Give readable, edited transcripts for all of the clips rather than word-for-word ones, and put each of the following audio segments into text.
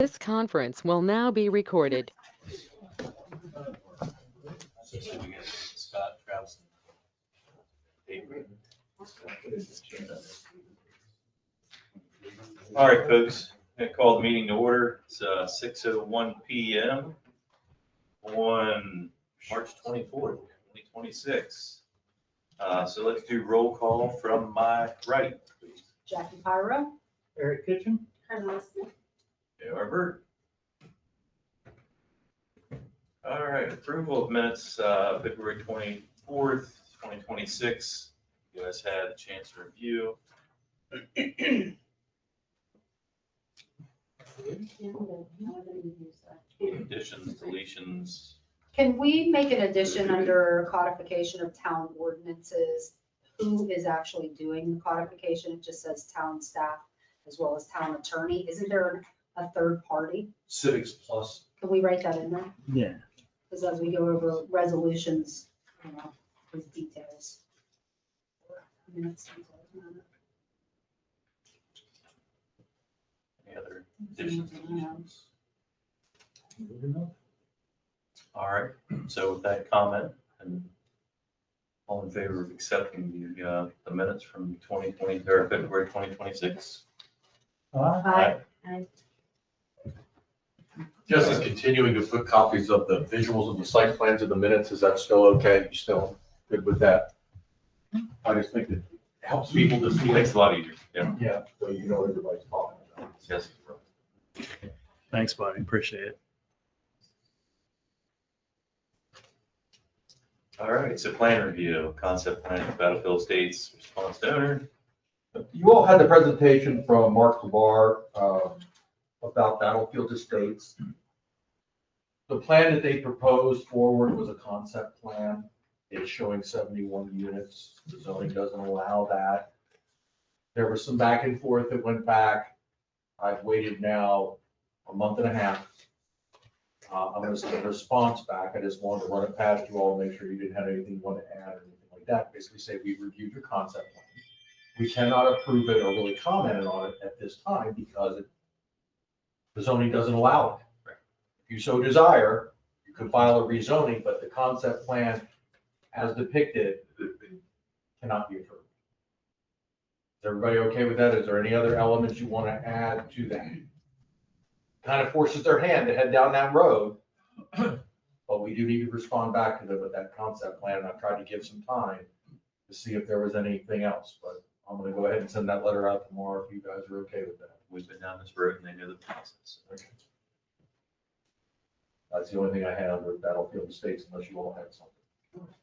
This conference will now be recorded. Scott, Travis. All right, folks, I'm gonna call the meeting to order. It's 6:01 PM on March 24th, 2026. So let's do roll call from my right, please. Jackie Pyro. Eric Kitchen. Carla Smith. J.R. Bird. All right, approval of minutes, February 24th, 2026. You guys had a chance to review. Additions, deletions. Can we make an addition under codification of town ordinances? Who is actually doing the codification? It just says town staff as well as town attorney. Isn't there a third party? Civics Plus. Can we write that in there? Yeah. Because as we go over resolutions, with details. Minutes, details. Any other additions, deletions? All right, so with that comment, and all in favor of accepting the minutes from 2020, or February 2026? Aye. Just as continuing to put copies of the visuals of the site plans in the minutes, is that still okay? You still good with that? I just think it helps people to see. Makes it a lot easier, yeah. Yeah, so you know what everybody's talking about. Yes. Thanks, buddy. Appreciate it. All right, so plan review, concept plan for Battlefield Estates, response to owner. You all had the presentation from Mark Labar about Battlefield Estates. The plan that they proposed forward was a concept plan. It's showing 71 units. The zoning doesn't allow that. There was some back and forth that went back. I've waited now a month and a half. I'm going to send a response back. I just wanted to run it past you all, make sure you didn't have anything you want to add or anything like that. Basically say we reviewed your concept plan. We cannot approve it or really comment on it at this time because the zoning doesn't allow it. If you so desire, you can file a rezoning, but the concept plan as depicted cannot be approved. Is everybody okay with that? Is there any other elements you want to add to that? Kind of forces their hand to head down that road, but we do need to respond back to them with that concept plan. I've tried to give some time to see if there was anything else, but I'm gonna go ahead and send that letter out tomorrow if you guys are okay with that. We've been down this road and they know the process. Okay. That's the only thing I have with Battlefield Estates unless you all had something.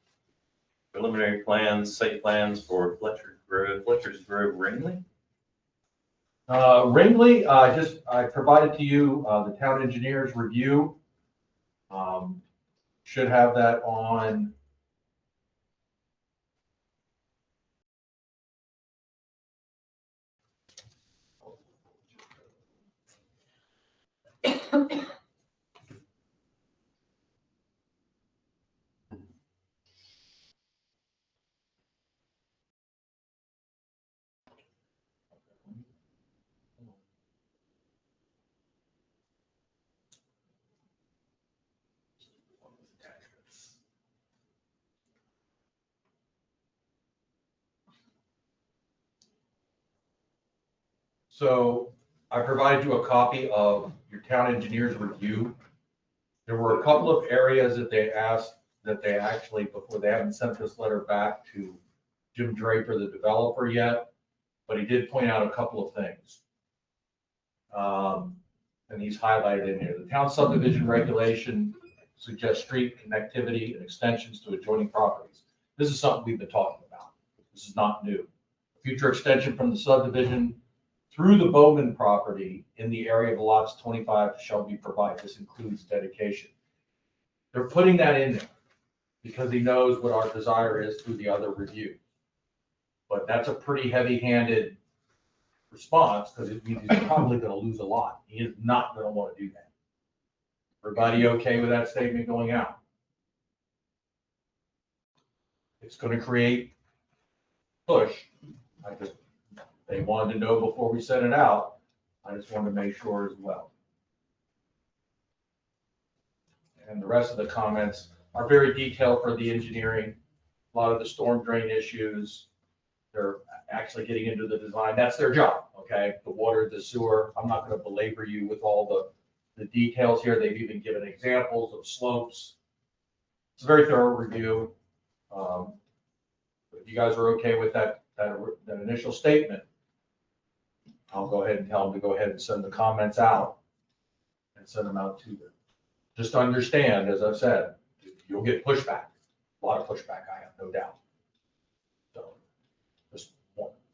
Preliminary plans, site plans for Fletcher's Grove, Ringley. Ringley, I provided to you, the town engineer's review. Should have that on. So I provided you a copy of your town engineer's review. There were a couple of areas that they asked that they actually, before they haven't sent this letter back to Jim Draper, the developer yet, but he did point out a couple of things. And he's highlighted in here. The town subdivision regulation suggests street connectivity and extensions to adjoining properties. This is something we've been talking about. This is not new. Future extension from the subdivision through the Bowman property in the area of lots 25 shall be provided. This includes dedication. They're putting that in there because he knows what our desire is through the other review. But that's a pretty heavy-handed response because it means he's probably going to lose a lot. He is not going to want to do that. Everybody okay with that statement going out? It's going to create push. They wanted to know before we sent it out. I just wanted to make sure as well. and the rest of the comments are very detailed for the engineering. A lot of the storm drain issues, they're actually getting into the design. That's their job, okay? The water, the sewer. I'm not going to belabor you with all the details here. They've even given examples of slopes. It's a very thorough review. If you guys are okay with that initial statement, I'll go ahead and tell them to go ahead and send the comments out and send them out to them. Just understand, as I've said, you'll get pushback, a lot of pushback, I have no doubt. So just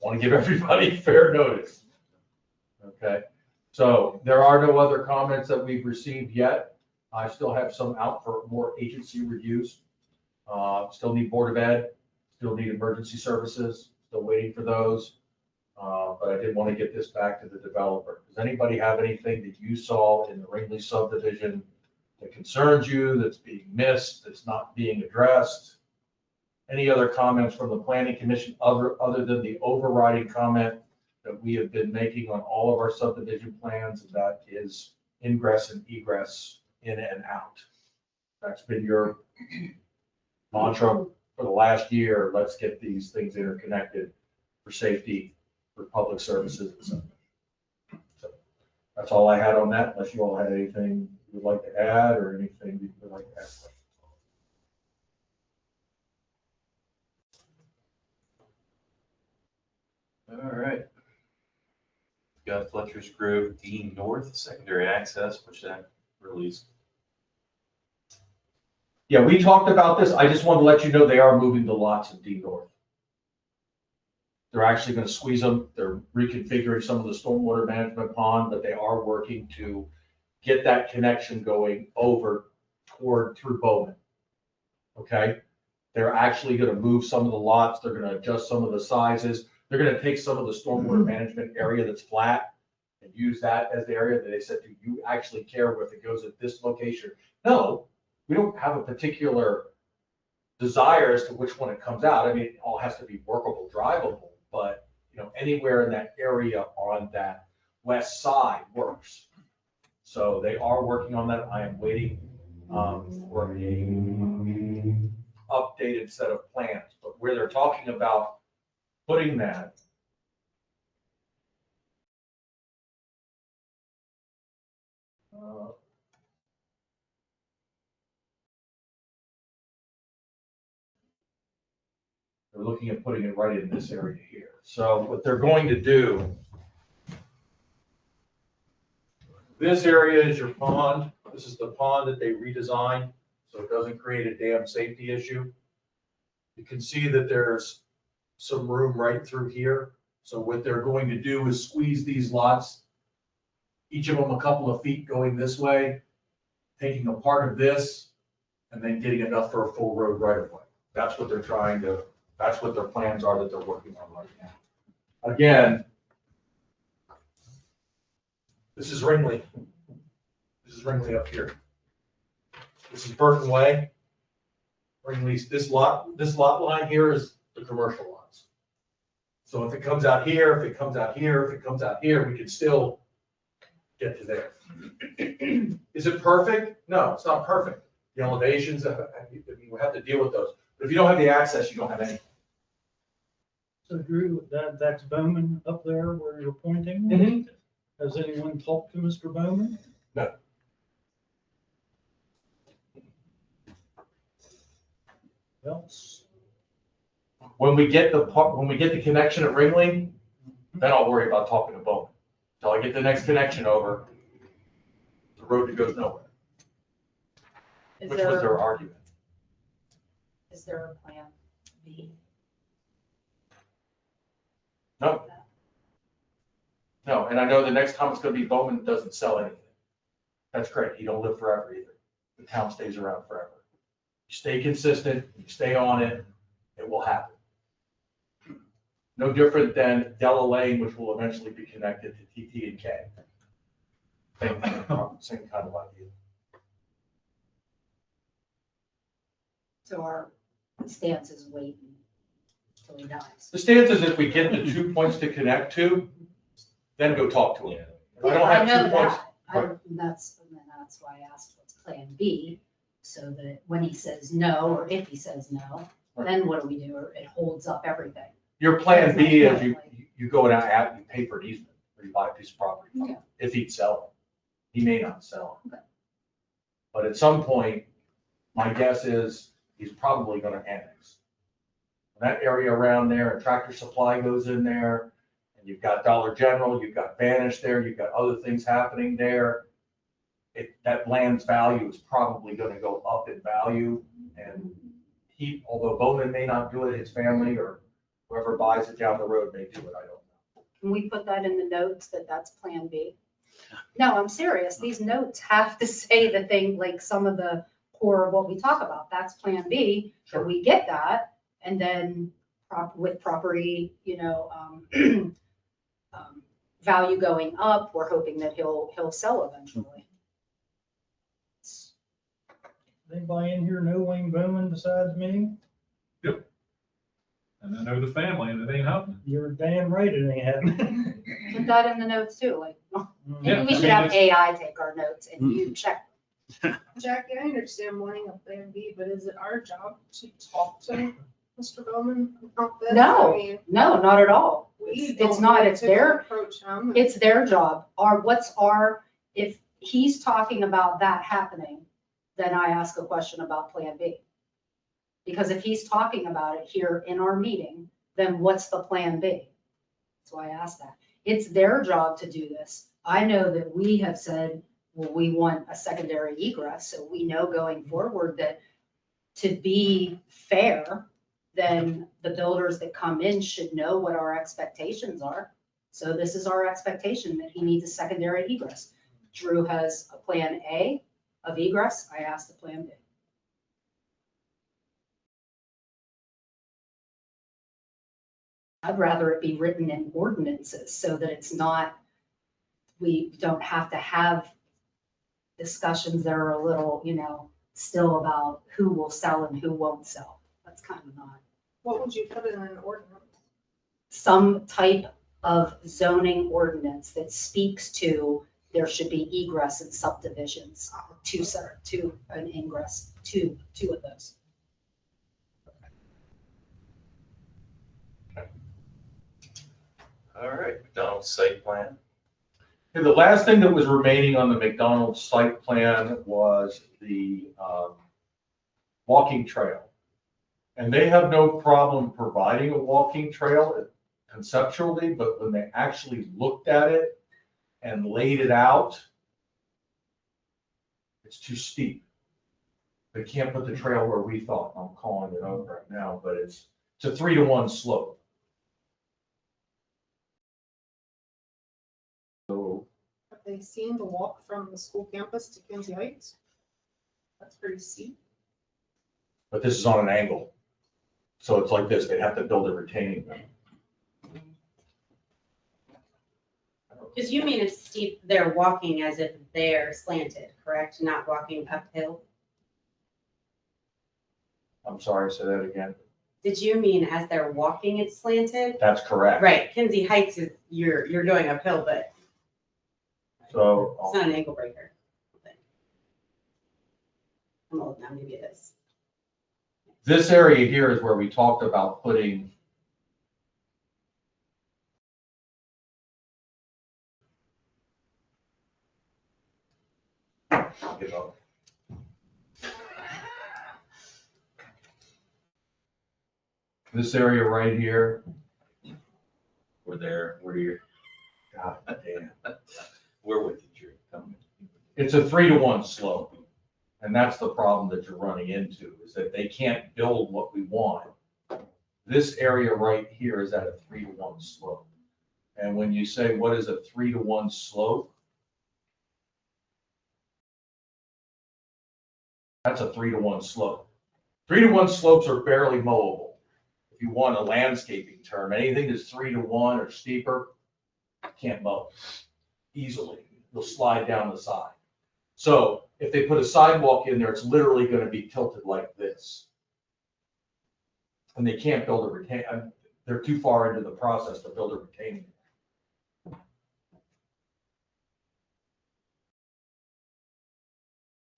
want to give everybody fair notice. Okay, so there are no other comments that we've received yet. I still have some out for more agency reviews. Still need Board of Ed, still need emergency services, still waiting for those. But I did want to get this back to the developer. Does anybody have anything that you saw in the Ringley subdivision that concerns you, that's being missed, that's not being addressed? Any other comments from the planning commission other than the overriding comment that we have been making on all of our subdivision plans, and that is ingress and egress in and out? That's been your mantra for the last year. Let's get these things interconnected for safety, for public services, and so. So that's all I had on that, unless you all had anything you would like to add or anything you would like to ask. All right. Got Fletcher's Grove, Dean North, secondary access, which that released. Yeah, we talked about this. I just wanted to let you know they are moving the lots in Dean North. They're actually going to squeeze them. They're reconfiguring some of the stormwater management pond, but they are working to get that connection going over through Bowman. Okay? They're actually going to move some of the lots. They're going to adjust some of the sizes. They're going to take some of the stormwater management area that's flat and use that as the area that they said, do you actually care if it goes at this location? No, we don't have a particular desire as to which one it comes out. I mean, it all has to be workable, drivable, but anywhere in that area on that west side works. So they are working on that. I am waiting for a updated set of plans, but where they're talking about putting that, they're looking at putting it right in this area here. So what they're going to do, this area is your pond. This is the pond that they redesigned, so it doesn't create a dam safety issue. You can see that there's some room right through here. So what they're going to do is squeeze these lots, each of them a couple of feet going this way, taking a part of this, and then getting enough for a full road right of way. That's what they're trying to, that's what their plans are that they're working on right now. Again, this is Ringley. This is Ringley up here. This is Burton Way. Ringley's, this lot line here is the commercial lots. So if it comes out here, if it comes out here, if it comes out here, we can still get to there. Is it perfect? No, it's not perfect. The elevations, we have to deal with those. But if you don't have the access, you don't have anything. So Drew, that's Bowman up there where you're pointing? Mhm. Has anyone talked to Mr. Bowman? No. Else? When we get the connection at Ringling, then I'll worry about talking to Bowman. Until I get the next connection over, the road that goes nowhere, Is which was their there, argument. is there a plan B? No. No, and I know the next time it's gonna be Bowman doesn't sell anything. That's great. He don't live forever either. The town stays around forever. You stay consistent, you stay on it, it will happen. No different than Della Lane, which will eventually be connected to TT and K. Same kind of idea. So our stance is waiting till he dies. The stance is if we get the 2 points to connect to, then go talk to him. If I don't I have know 2 points, that. That's why I asked what's plan B, So that when he says no, or if he says no, then what do? It holds up everything. Your plan B is you, Right. you go down out, you pay for an easement, or you buy a piece of property, from him, Okay. if he'd sell it. He may not sell it. Okay. But at some point, my guess is he's probably gonna annex. That area around there, and Tractor Supply goes in there, and you've got Dollar General, you've got Banish there, you've got other things happening there. That land's value is probably gonna go up in value, and he, although Bowman may not do it, his family or whoever buys it down the road may do it, I don't know. Can we put that in the notes that that's Plan B? No, I'm serious. These notes have to say the thing, like some of the core of what we talk about. That's Plan B. Sure. And we get that. And then with property, value going up, we're hoping that he'll sell eventually. Anybody in here know Wayne Bowman besides me? And I know the family, and it ain't happening. You're damn right it ain't happening. Put that in the notes too, like, Yeah, maybe we I should mean, have it's- AI take our notes and you check. Jackie, I understand wanting a plan B, but is it our job to talk to Mr. Bowman about this? No. I mean, No, not at all. we It's don't not, need it's to their, approach him. it's their job. If he's talking about that happening, then I ask a question about Plan B. Because if he's talking about it here in our meeting, then what's the Plan B? That's why I asked that. It's their job to do this. I know that we have said, well, we want a secondary egress, so we know going forward that to be fair, then the builders that come in should know what our expectations are. So this is our expectation, that he needs a secondary egress. Drew has a Plan A of egress, I asked the Plan B. I'd rather it be written in ordinances so that it's not, we don't have to have discussions that are a little, still about who will sell and who won't sell. That's kind of not. What would you put in an ordinance? Some type of zoning ordinance that speaks to there should be egress in subdivisions, two an ingress, two of those. All right, McDonald's site plan. And the last thing that was remaining on the McDonald's site plan was the walking trail. And they have no problem providing a walking trail conceptually, but when they actually looked at it and laid it out, it's too steep. They can't put the trail where we thought. I'm calling it out right now, but it's a 3-to-1 slope. So Have they seen the walk from the school campus to Kinsey Heights? That's pretty steep. but this is on an angle. So it's like this, they'd have to build a retaining wall. Because you mean it's steep, they're walking as if they're slanted, correct? Not walking uphill? I'm sorry, say that again. Did you mean as they're walking it's slanted? That's correct. Right, Kinsey Heights is, you're going uphill, but So it's not an ankle breaker. I'm old now, maybe it is. this area here is where we talked about putting this area right here. We're here, God damn. we're with you, Drew. Tell me. It's a 3-to-1 slope. And that's the problem that you're running into, is that they can't build what we want. This area right here is at a 3-to-1 slope. And when you say, what is a 3-to-1 slope? That's a 3-to-1 slope. 3-to-1 slopes are barely mowable. If you want a landscaping term, anything that's 3-to-1 or steeper, can't mow easily. You'll slide down the side. So if they put a sidewalk in there, it's literally going to be tilted like this. And they can't build a retain, they're too far into the process to build a retaining.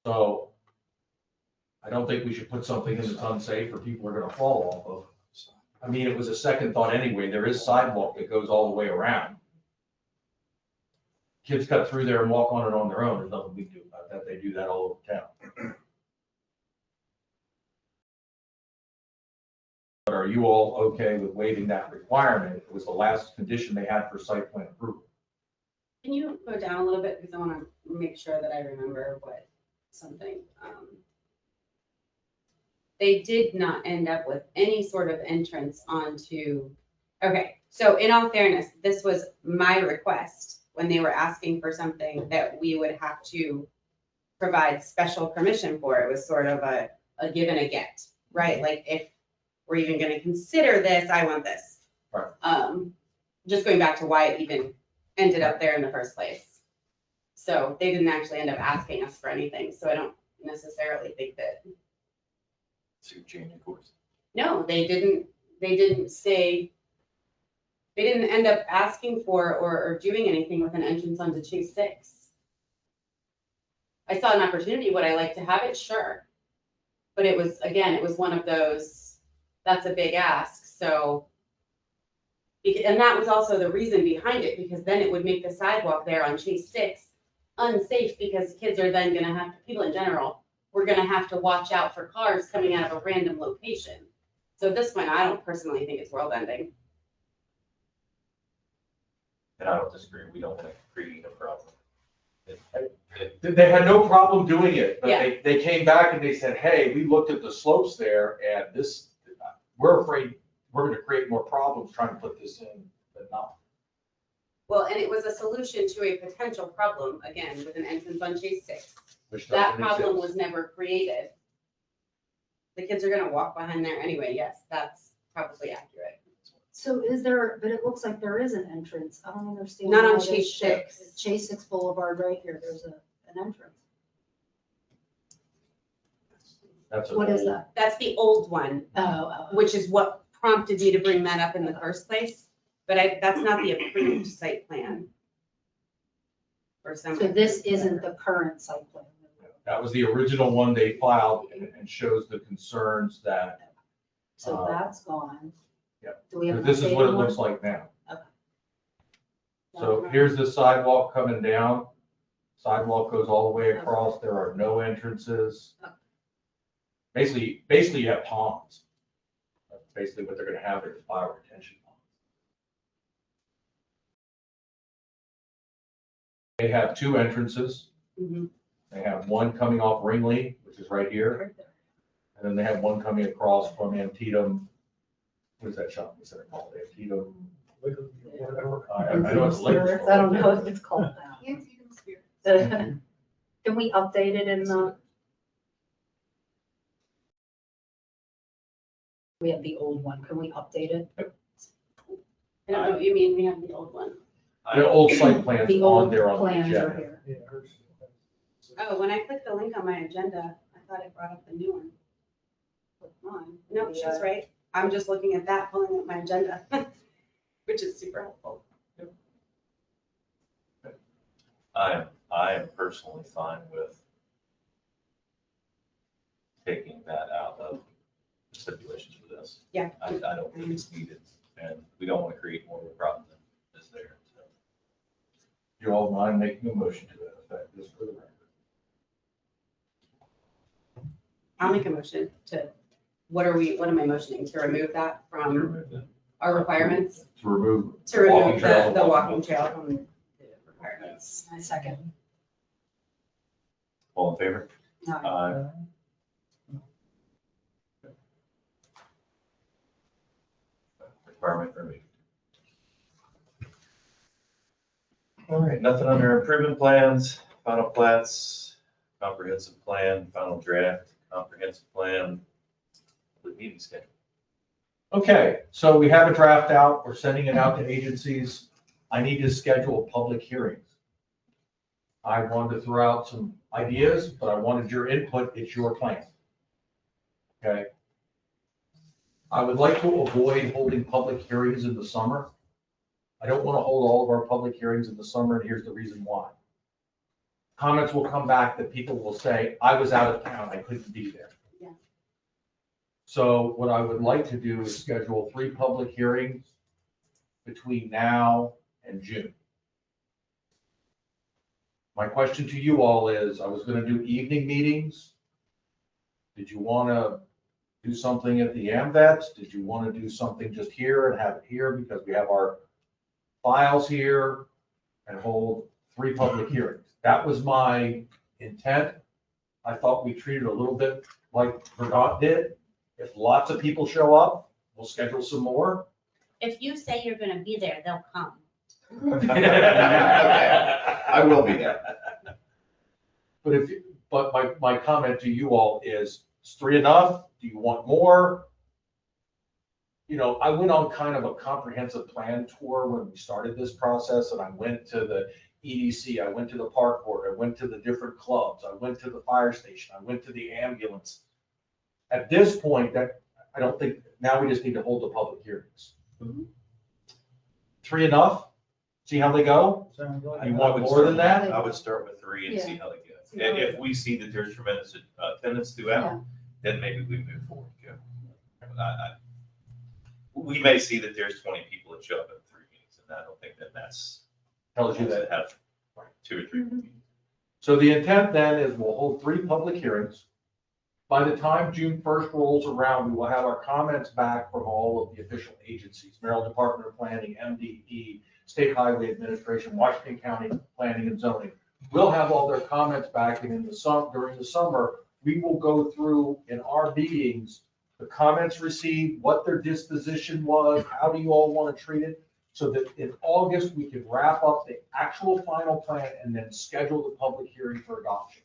So I don't think we should put something in that's unsafe or people are gonna fall off of. I mean, it was a second thought anyway, there is sidewalk that goes all the way around. Kids cut through there and walk on it on their own, there's nothing we can do about that, they do that all over town. But are you all okay with waiving that requirement? It was the last condition they had for site plan approval. Can you go down a little bit, because I want to make sure that I remember what something, they did not end up with any sort of entrance onto, okay, so in all fairness, this was my request when they were asking for something that we would have to provide special permission for. It was sort of a give and a get, right? Like, if we're even gonna consider this, I want this. Right. Just going back to why it even ended up there in the first place. So they didn't actually end up asking us for anything, so I don't necessarily think that. So you're changing course. No, they didn't say, they didn't end up asking for or doing anything with an entrance onto Chase 6. I saw an opportunity, would I like to have it? Sure. But it was, again, it was one of those, that's a big ask, so. And that was also the reason behind it, because then it would make the sidewalk there on Chase 6 unsafe, because kids are then gonna have, people in general, we're gonna have to watch out for cars coming out of a random location. So at this point, I don't personally think it's world ending. And I don't disagree, we don't want to create a problem. They had no problem doing it, but Yeah. they came back and they said, hey, we looked at the slopes there and this, we're afraid we're gonna create more problems trying to put this in than not. Well, and it was a solution to a potential problem, again, with an entrance on Chase 6. Which That doesn't problem exist. was never created. The kids are gonna walk behind there anyway, yes, that's probably accurate. So is there, but it looks like there is an entrance. I don't understand. Not on why they Chase show- 6. Chase 6 Boulevard right here, there's an entrance. That's a What is whole- that? That's the old one, Oh. which is what prompted me to bring that up in the first place. But that's not the approved site plan. For some. So this isn't the current site plan. That was the original one they filed and shows the concerns that, So that's gone. Yep. Do we have? an this is what it updated looks one? like now. Okay. So here's the sidewalk coming down. Sidewalk goes all the way across. There are no entrances. Okay. Basically you have ponds. That's basically what they're gonna have there, is fire retention ponds. They have two entrances. Mhm. They have one coming off Ringley, which is right here, Right there. and then they have one coming across from Antietam. What is that shopping center called? Antietam? Whatever. I know it's a liquor Spirits, store. I don't know if it's called that. Antietam Spirit. Can we update it in the? We have the old one. Can we update it? I don't know what you mean, we have the old one. The old site plans The on old there on the plans are agenda. here. Yeah, hers. Oh, when I clicked the link on my agenda, I thought it brought up the new one. Click mine. No, she's right. I'm just looking at that, pulling up my agenda, which is super helpful. I am personally fine with taking that out of the stipulations for this. Yeah. I don't think it's needed, and we don't want to create more of a problem than is there. So. You all mind making a motion to that effect, just for the record? I'll make a motion to, what am I motioning? To remove that from our requirements? To remove. To remove walking trail. the walking trail from the requirements. Second. All in favor? No. Requirement removed. All right, nothing under improvement plans, final plats, comprehensive plan, final draft, comprehensive plan, the meeting schedule. Okay, so we have a draft out, we're sending it out to agencies. I need to schedule public hearings. I wanted to throw out some ideas, but I wanted your input, it's your plan. Okay? I would like to avoid holding public hearings in the summer. I don't want to hold all of our public hearings in the summer, and here's the reason why. Comments will come back that people will say, I was out of town, I couldn't be there. So what I would like to do is schedule 3 public hearings between now and June. My question to you all is, I was gonna do evening meetings. Did you wanna do something at the AMVets? Did you wanna do something just here and have it here because we have our files here and hold 3 public hearings? That was my intent. I thought we treated a little bit like Verdant did. If lots of people show up, we'll schedule some more. If you say you're gonna be there, they'll come. I will be there. But my comment to you all is 3 enough? Do you want more? You know, I went on kind of a comprehensive plan tour when we started this process, and I went to the EDC, I went to the park board, I went to the different clubs, I went to the fire station, I went to the ambulance. At this point, I don't think, now we just need to hold the public hearings. 3 enough? See how they go? Sounds like. You want more than that? I would start with 3 and see how they go. And if we see that there's tremendous attendance Yeah. throughout, then maybe we move forward, Joe. We may see that there's 20 people that show up at 3 meetings, and I don't think that that's. Tells you that. Have 2 or 3 meetings. So the intent then is we'll hold 3 public hearings. By the time June 1st rolls around, we will have our comments back from all of the official agencies, Maryland Department of Planning, MDE, State Highway Administration, Washington County Planning and Zoning. We'll have all their comments back, and during the summer, we will go through in our meetings, the comments received, what their disposition was, how do you all want to treat it? So that in August, we can wrap up the actual final plan and then schedule the public hearing for adoption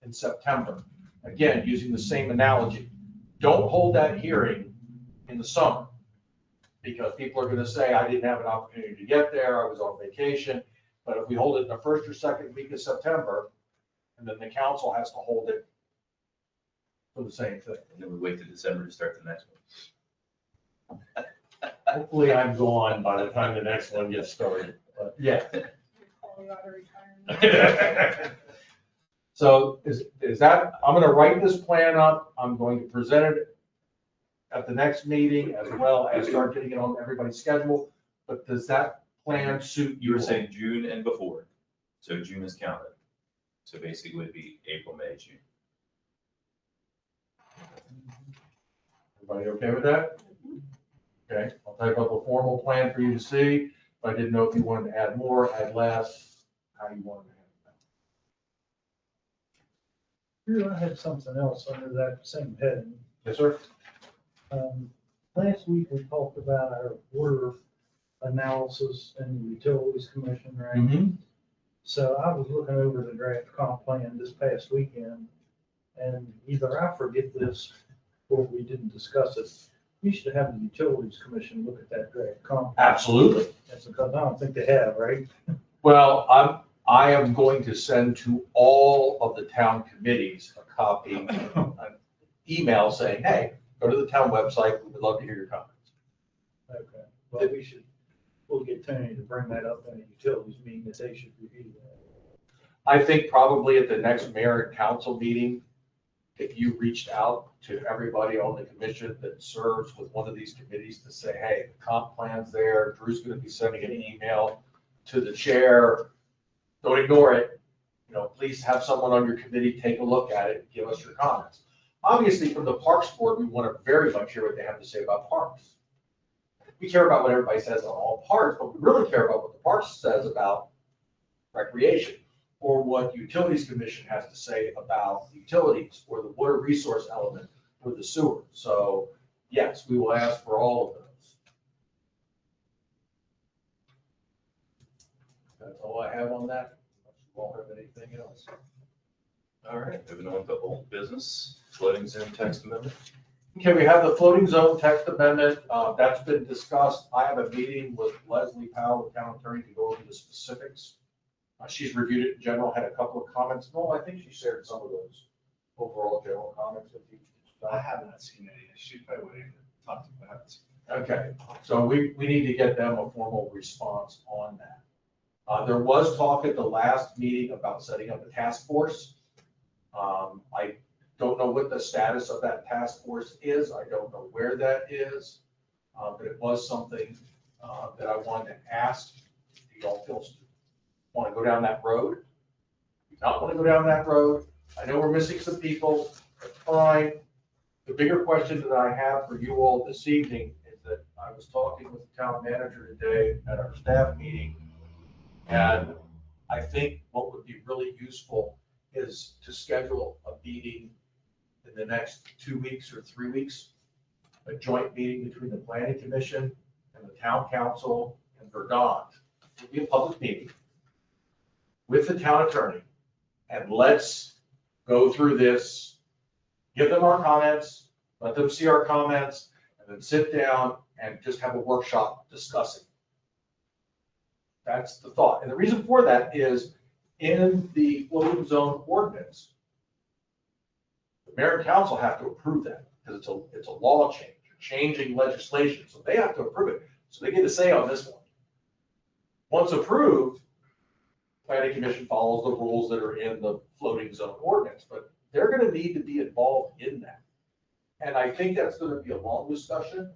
in September. Again, using the same analogy, don't hold that hearing in the summer, because people are going to say, I didn't have an opportunity to get there, I was on vacation. But if we hold it in the first or second week of September, and then the council has to hold it for the same thing. And then we wait till December to start the next one. Hopefully I'm gone by the time the next one gets started, but yeah. Probably ought to retire. So is that, I'm gonna write this plan up, I'm going to present it at the next meeting, as well as start getting it on everybody's schedule, but does that plan suit you? You were saying June and before, so June is counted. So basically it would be April, May, June. Everybody okay with that? Okay, I'll type up a formal plan for you to see, but I didn't know if you wanted to add more, add less, how you wanted to handle Here, I had something else under that same heading. that. Yes, sir? Last week, we talked about our water analysis and the utilities commission, right? Mm-hmm. So I was looking over the draft comp plan this past weekend, and either I forget this or we didn't discuss it. We should have the utilities commission look at that draft comp. Absolutely. That's because I don't think they have, right? Well, I am going to send to all of the town committees a copy, an email saying, hey, go to the town website, we would love to hear your comments. Okay, well, we'll get Tony to bring that up in a utilities meeting, that they should review that. I think probably at the next mayor and council meeting, if you reached out to everybody on the commission that serves with one of these committees to say, hey, the comp plan's there, Drew's gonna be sending an email to the chair, don't ignore it. You know, please have someone on your committee take a look at it, give us your comments. Obviously, from the Parks Board, we want to very much hear what they have to say about parks. We care about what everybody says on all parks, but we really care about what the parks says about recreation, or what Utilities Commission has to say about utilities, or the water resource element, or the sewer. So yes, we will ask for all of those. That's all I have on that. You all have anything else? All right, moving on to old business, floating zone text amendment. Okay, we have the floating zone text amendment. That's been discussed. I have a meeting with Leslie Powell, the town attorney, to go over the specifics. She's reviewed it in general, had a couple of comments. No, I think she shared some of those overall general comments with you. I have not seen any. She probably would have talked to me about it. Okay, so we need to get them a formal response on that. There was talk at the last meeting about setting up a task force. I don't know what the status of that task force is. I don't know where that is. But it was something that I wanted to ask. Do y'all feel want to go down that road? Do not want to go down that road? I know we're missing some people. That's fine. The bigger question that I have for you all this evening is that I was talking with the town manager today at our staff meeting. And I think what would be really useful is to schedule a meeting in the next 2 weeks or 3 weeks, a joint meeting between the planning commission and the town council and Verdant. It'll be a public meeting with the town attorney, and let's go through this, give them our comments, let them see our comments, and then sit down and just have a workshop discussing. That's the thought. And the reason for that is in the floating zone ordinance, the mayor and council have to approve that because it's a law change, changing legislation. So they have to approve it. So they get a say on this one. Once approved, planning commission follows the rules that are in the floating zone ordinance, but they're going to need to be involved in that. And I think that's going to be a long discussion.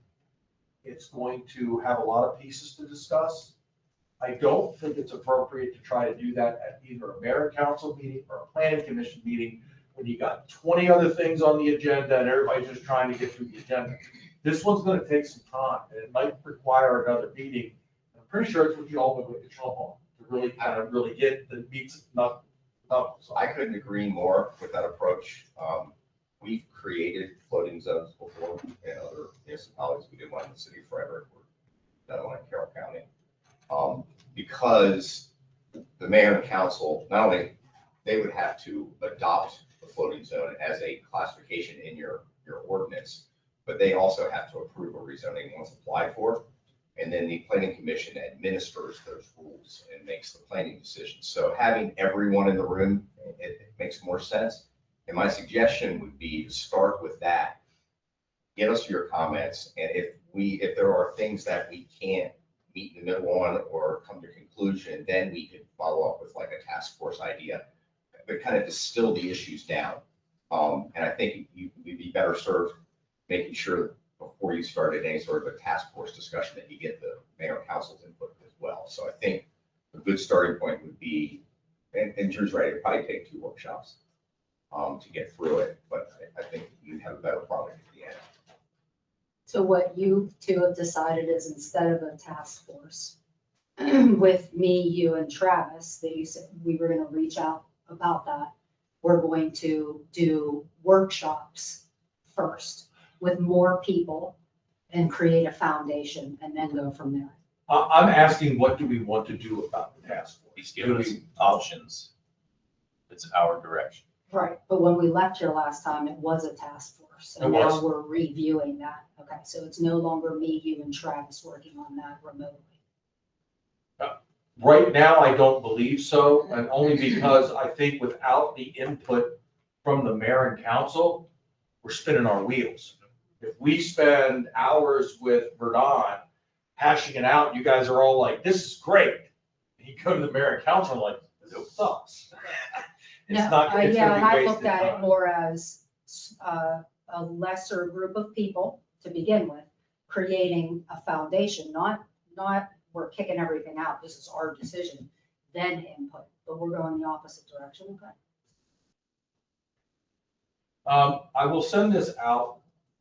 It's going to have a lot of pieces to discuss. I don't think it's appropriate to try to do that at either a mayor and council meeting or a planning commission meeting when you got 20 other things on the agenda and everybody's just trying to get through the agenda. This one's going to take some time, and it might require another meeting. I'm pretty sure it's what you all would jump on to really kind of really get the meats not. So I couldn't agree more with that approach. We've created floating zones before in other municipalities. We did one in the city of Frederick, another one in Carroll County. Because the mayor and council, not only they would have to adopt the floating zone as a classification in your ordinance, but they also have to approve a rezoning once applied for. And then the planning commission administers those rules and makes the planning decision. So having everyone in the room, it makes more sense. And my suggestion would be to start with that. Get us your comments. And if there are things that we can't meet in the middle on or come to conclusion, then we could follow up with like a task force idea, but kind of distill the issues down. And I think you'd be better served making sure before you started any sort of a task force discussion that you get the mayor and council's input as well. So I think a good starting point would be, and Drew's right, it'd probably take 2 workshops to get through it, but I think you'd have a better product at the end. So what you two have decided is instead of a task force with me, you and Travis, that you said we were going to reach out about that. We're going to do workshops first with more people and create a foundation and then go from there. I'm asking, what do we want to do about the task force? He's given us options. It's our direction. Right, but when we left here last time, it was a task force, It and now was. we're reviewing that. Okay, so it's no longer me, you, and Travis working on that remotely. Right now, I don't believe so, and only because I think without the input from the mayor and council, we're spinning our wheels. If we spend hours with Verdant hashing it out, you guys are all like, this is great. And you go to the mayor and council and like, this sucks. It's No, not, it's yeah, gonna and be I looked wasted at it time. more as a lesser group of people to begin with, creating a foundation, not we're kicking everything out, this is our decision, then input, but we're going the opposite direction, okay? I will send this out.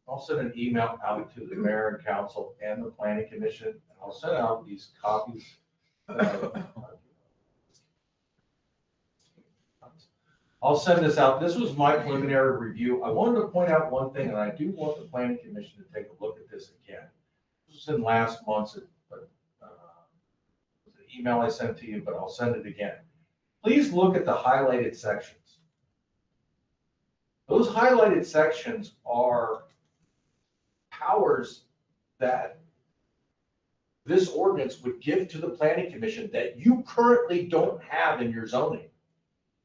I'll send an email out to the mayor and council and the planning commission. And I'll send out these copies. I'll send this out. This was my preliminary review. I wanted to point out one thing, and I do want the planning commission to take a look at this again. This was in last month's the email I sent to you, but I'll send it again. Please look at the highlighted sections. Those highlighted sections are powers that this ordinance would give to the planning commission that you currently don't have in your zoning.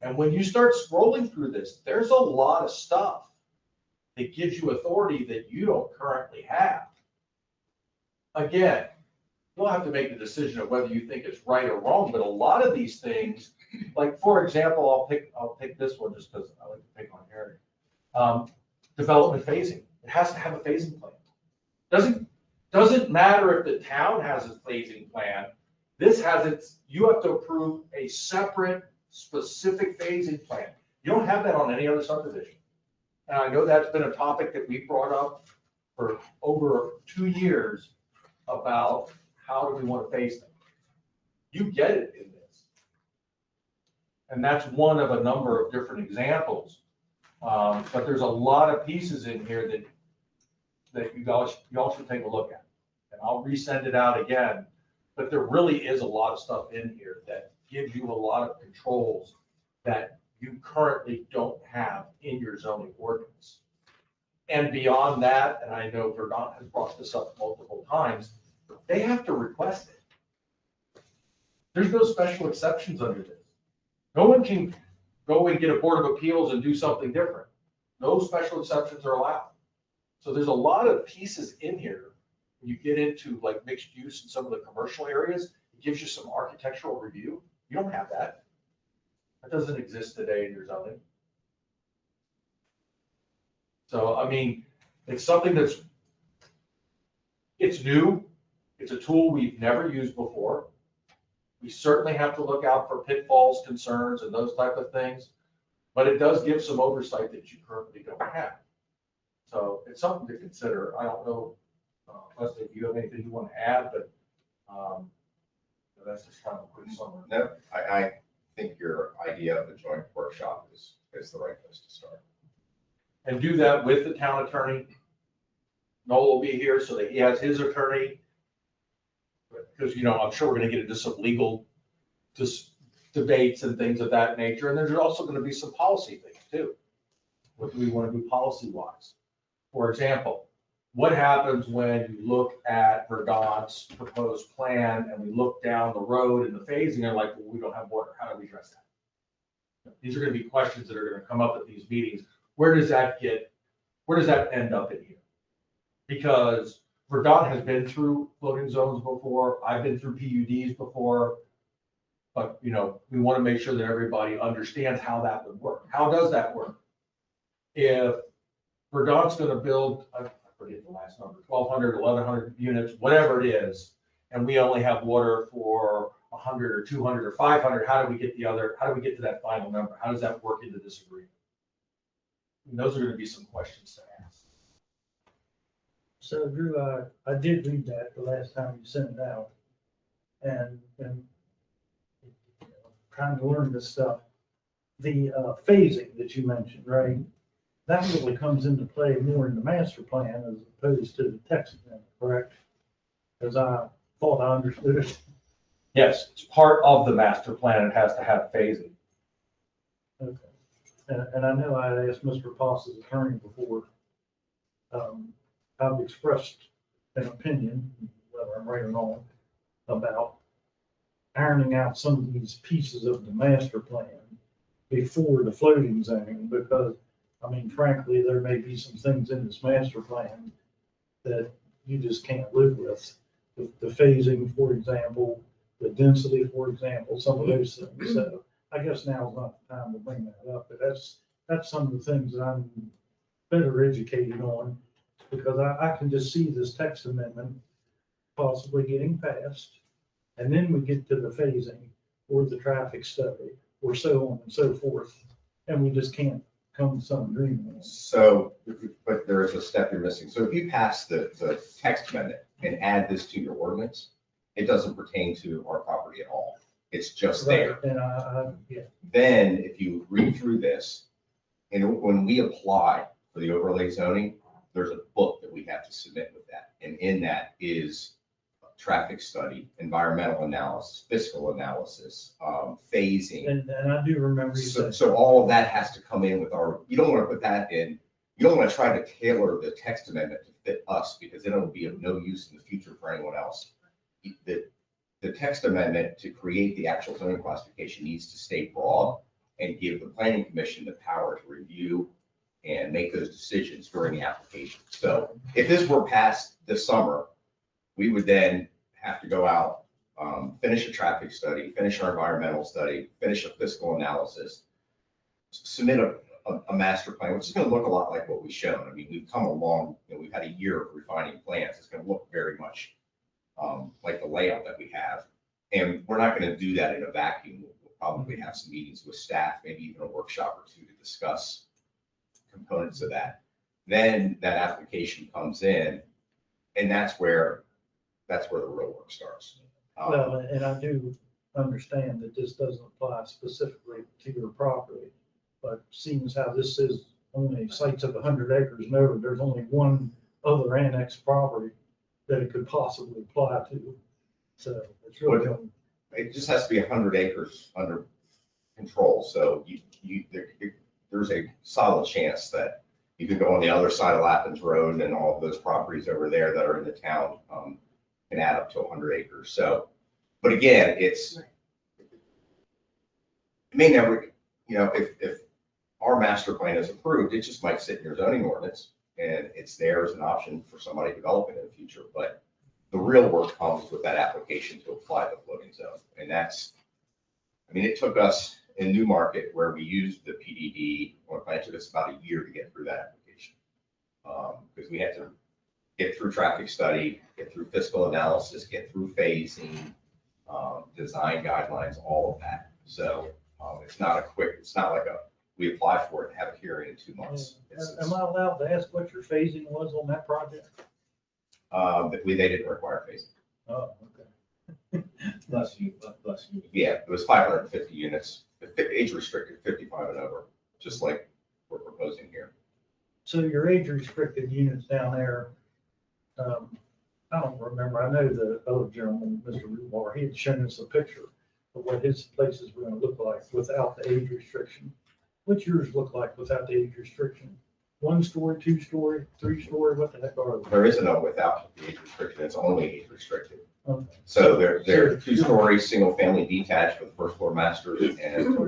And when you start scrolling through this, there's a lot of stuff that gives you authority that you don't currently have. Again, you'll have to make the decision of whether you think it's right or wrong, but a lot of these things, like for example, I'll pick this one just because I like to pick on Harry. Development phasing. It has to have a phasing plan. Doesn't matter if the town has a phasing plan. This has its, you have to approve a separate, specific phasing plan. You don't have that on any other subdivision. And I know that's been a topic that we brought up for over 2 years about how do we want to phase them. You get it in this. And that's one of a number of different examples. But there's a lot of pieces in here that y'all should take a look at. And I'll resend it out again, but there really is a lot of stuff in here that gives you a lot of controls that you currently don't have in your zoning ordinance. And beyond that, and I know Verdant has brought this up multiple times, they have to request it. There's no special exceptions under this. No one can go and get a Board of Appeals and do something different. No special exceptions are allowed. So there's a lot of pieces in here. When you get into like mixed use in some of the commercial areas, it gives you some architectural review. You don't have that. That doesn't exist today in your zoning. So, I mean, it's something it's new. It's a tool we've never used before. We certainly have to look out for pitfalls, concerns, and those type of things, but it does give some oversight that you currently don't have. So it's something to consider. I don't know, Leslie, if you have anything you want to add, but that's just kind of a quick summary. No, I think your idea of a joint workshop is the right place to start. And do that with the town attorney. Noel will be here so that he has his attorney. Because, I'm sure we're going to get into some legal debates and things of that nature. And there's also going to be some policy things too. What do we want to do policy wise? For example, what happens when you look at Verdant's proposed plan and we look down the road in the phasing and like, well, we don't have water. How do we address that? These are going to be questions that are going to come up at these meetings. Where does that end up in here? Because Verdant has been through floating zones before. I've been through PUDs before. But, we want to make sure that everybody understands how that would work. How does that work? If Verdant's going to build, I forget the last number, 1,200, 1,100 units, whatever it is, and we only have water for 100 or 200 or 500, how do we get to that final number? How does that work into this agreement? And those are going to be some questions to ask. So Drew, I did read that the last time you sent it out, and trying to learn this stuff. The phasing that you mentioned, right? That really comes into play more in the master plan as opposed to the text amendment, correct? As I thought I understood it. Yes, it's part of the master plan. It has to have phasing. Okay. And I know I had asked Mr. Poss's attorney before. I've expressed an opinion, whether I'm right or wrong, about ironing out some of these pieces of the master plan before the floating zone, because, frankly, there may be some things in this master plan that you just can't live with. The phasing, for example, the density, for example, some of those things. So I guess now is not the time to bring that up, but that's some of the things that I'm better educated on, because I can just see this text amendment possibly getting passed. And then we get to the phasing or the traffic study or so on and so forth. And we just can't come to some agreement. So, but there is a step you're missing. So if you pass the text amendment and add this to your ordinance, it doesn't pertain to our property at all. It's just there. And yeah. Then if you read through this, and when we apply for the overlay zoning, there's a book that we have to submit with that. And in that is traffic study, environmental analysis, fiscal analysis, phasing. And I do remember you saying. So all of that has to come in with you don't want to put that in, you don't want to try to tailor the text amendment to fit us, because then it'll be of no use in the future for anyone else. The text amendment to create the actual zoning classification needs to stay broad and give the planning commission the power to review and make those decisions during the application. So if this were passed this summer, we would then have to go out, finish a traffic study, finish our environmental study, finish a fiscal analysis, submit a master plan, which is gonna look a lot like what we've shown. I mean, we've come along, we've had a year of refining plans. It's gonna look very much like the layout that we have. And we're not gonna do that in a vacuum. We'll probably have some meetings with staff, maybe even a workshop or two to discuss components of that. Then that application comes in, and that's where the real work starts. Well, and I do understand that this doesn't apply specifically to your property, but seeing as how this is only sites of 100 acres noted, there's only one other annexed property that it could possibly apply to. So it's really, It just has to be 100 acres under control, so there's a solid chance that you could go on the other side of Lappin's Road and all of those properties over there that are in the town can add up to 100 acres. So, but again, it may never, if our master plan is approved, it just might sit in your zoning ordinance and it's there as an option for somebody developing in the future. But the real work comes with that application to apply the floating zone. And it took us in Newmarket where we used the PDD, it took us about a year to get through that application. Because we had to get through traffic study, get through fiscal analysis, get through phasing, design guidelines, all of that. So it's not like we apply for it and have a hearing in 2 months. am I allowed to ask what your phasing was on that project? They didn't require phasing. Oh, okay. Bless you. Yeah, it was 550 units, age restricted, 55 and over, just like we're proposing here. So your age restricted units down there, I don't remember, I know the other gentleman, Mr. Rubar, he had shown us a picture of what his places were gonna look like without the age restriction. What's yours look like without the age restriction? 1 story, 2 story, 3 story, what the heck are they? There isn't a without the age restriction, it's only age restricted. Okay. So they're 2-story, single-family detached with first floor masters and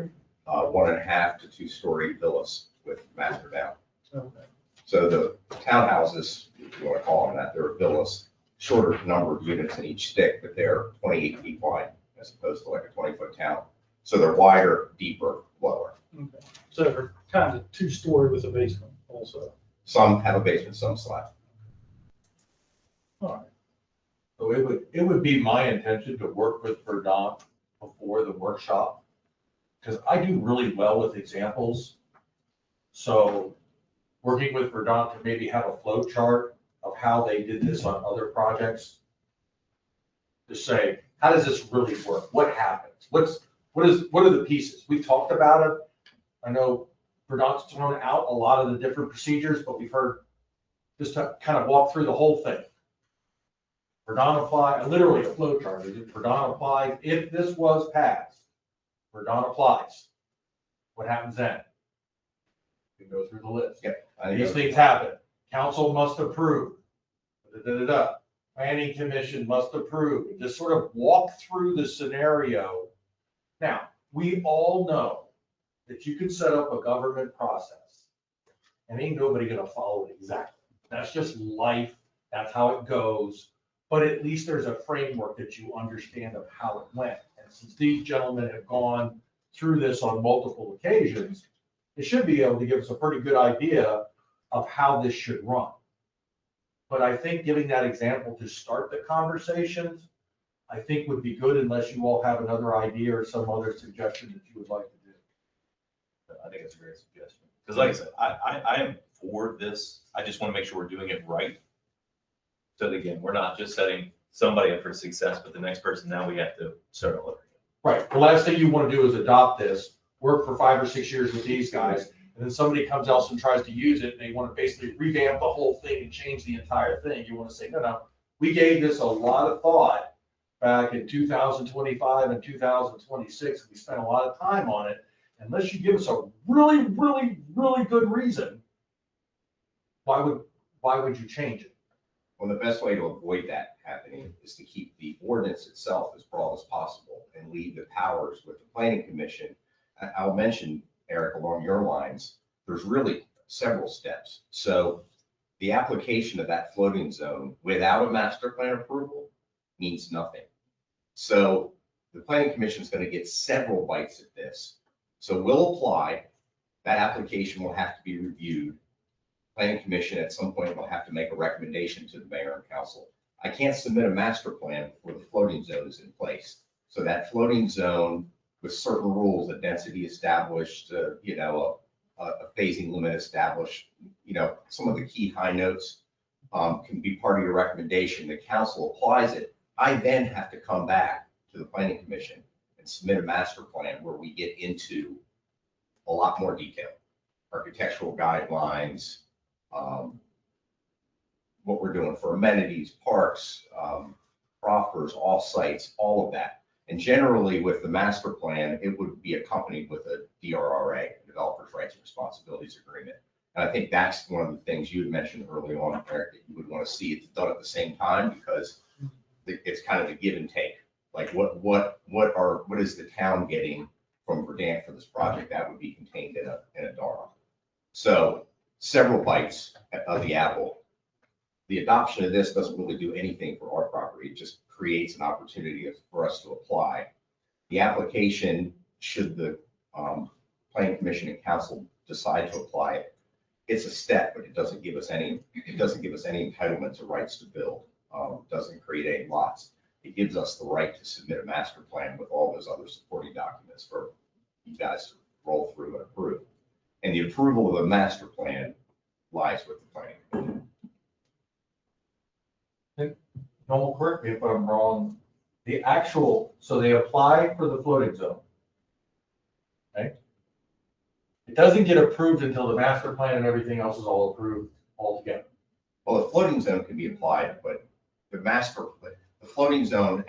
1.5 to 2-story villas with master down. Okay. So the townhouses, if you want to call them that, they're villas, shorter number of units in each stick, but they're 28 feet wide as opposed to like a 20-foot town. So they're wider, deeper, lower. Okay. So they're kind of 2-story with a basement also. Some have a basement, some slab. All right. So it would be my intention to work with Verdant before the workshop, because I do really well with examples. So working with Verdant to maybe have a flow chart of how they did this on other projects. To say, how does this really work? What happens? What are the pieces? We've talked about it. I know Verdant's thrown out a lot of the different procedures, but we've heard just to kind of walk through the whole thing. Verdant apply, literally a flow chart. Verdant applies, if this was passed, Verdant applies. What happens then? We go through the list. Yep. These things happen. Council must approve. Planning commission must approve. Just sort of walk through the scenario. Now, we all know that you can set up a government process and ain't nobody gonna follow it exactly. That's just life. That's how it goes. But at least there's a framework that you understand of how it went. And since these gentlemen have gone through this on multiple occasions, it should be able to give us a pretty good idea of how this should run. But I think giving that example to start the conversations, I think would be good unless you all have another idea or some other suggestion that you would like to do. I think it's a great suggestion. Because like I said, I am for this. I just want to make sure we're doing it right. So that, again, we're not just setting somebody up for success, but the next person, now we have to start all over again. Right. The last thing you want to do is adopt this, work for 5 or 6 years with these guys, and then somebody comes else and tries to use it, and they want to basically revamp the whole thing and change the entire thing. You want to say, no, we gave this a lot of thought back in 2025 and 2026. We spent a lot of time on it. Unless you give us a really, really, really good reason, why would you change it? Well, the best way to avoid that happening is to keep the ordinance itself as broad as possible and leave the powers with the planning commission. I'll mention, Eric, along your lines, there's really several steps. So the application of that floating zone without a master plan approval means nothing. So the planning commission is going to get several bites at this. So we'll apply. That application will have to be reviewed. Planning commission at some point will have to make a recommendation to the mayor and council. I can't submit a master plan before the floating zone is in place. So that floating zone with certain rules, a density established, you know, a phasing limit established, you know, some of the key high notes can be part of your recommendation. The council applies it. I then have to come back to the planning commission and submit a master plan where we get into a lot more detail, architectural guidelines, what we're doing for amenities, parks, proffers, off sites, all of that. And generally with the master plan, it would be accompanied with a DRRA, Developers' Rights and Responsibilities Agreement. And I think that's one of the things you had mentioned early on, Eric, that you would want to see it done at the same time, because it's kind of a give and take. Like what is the town getting from Verdant for this project? That would be contained in a DARA. So several bites of the apple. The adoption of this doesn't really do anything for our property. It just creates an opportunity for us to apply. The application, should the planning commission and council decide to apply it, it's a step, but it doesn't give us any entitlement to rights to build. Doesn't create any lots. It gives us the right to submit a master plan with all those other supporting documents for you guys to roll through and approve. And the approval of the master plan lies with the planning commission. Noel, correct me if I'm wrong, so they apply for the floating zone. Right? It doesn't get approved until the master plan and everything else is all approved altogether. Well, the floating zone can be applied, but the floating zone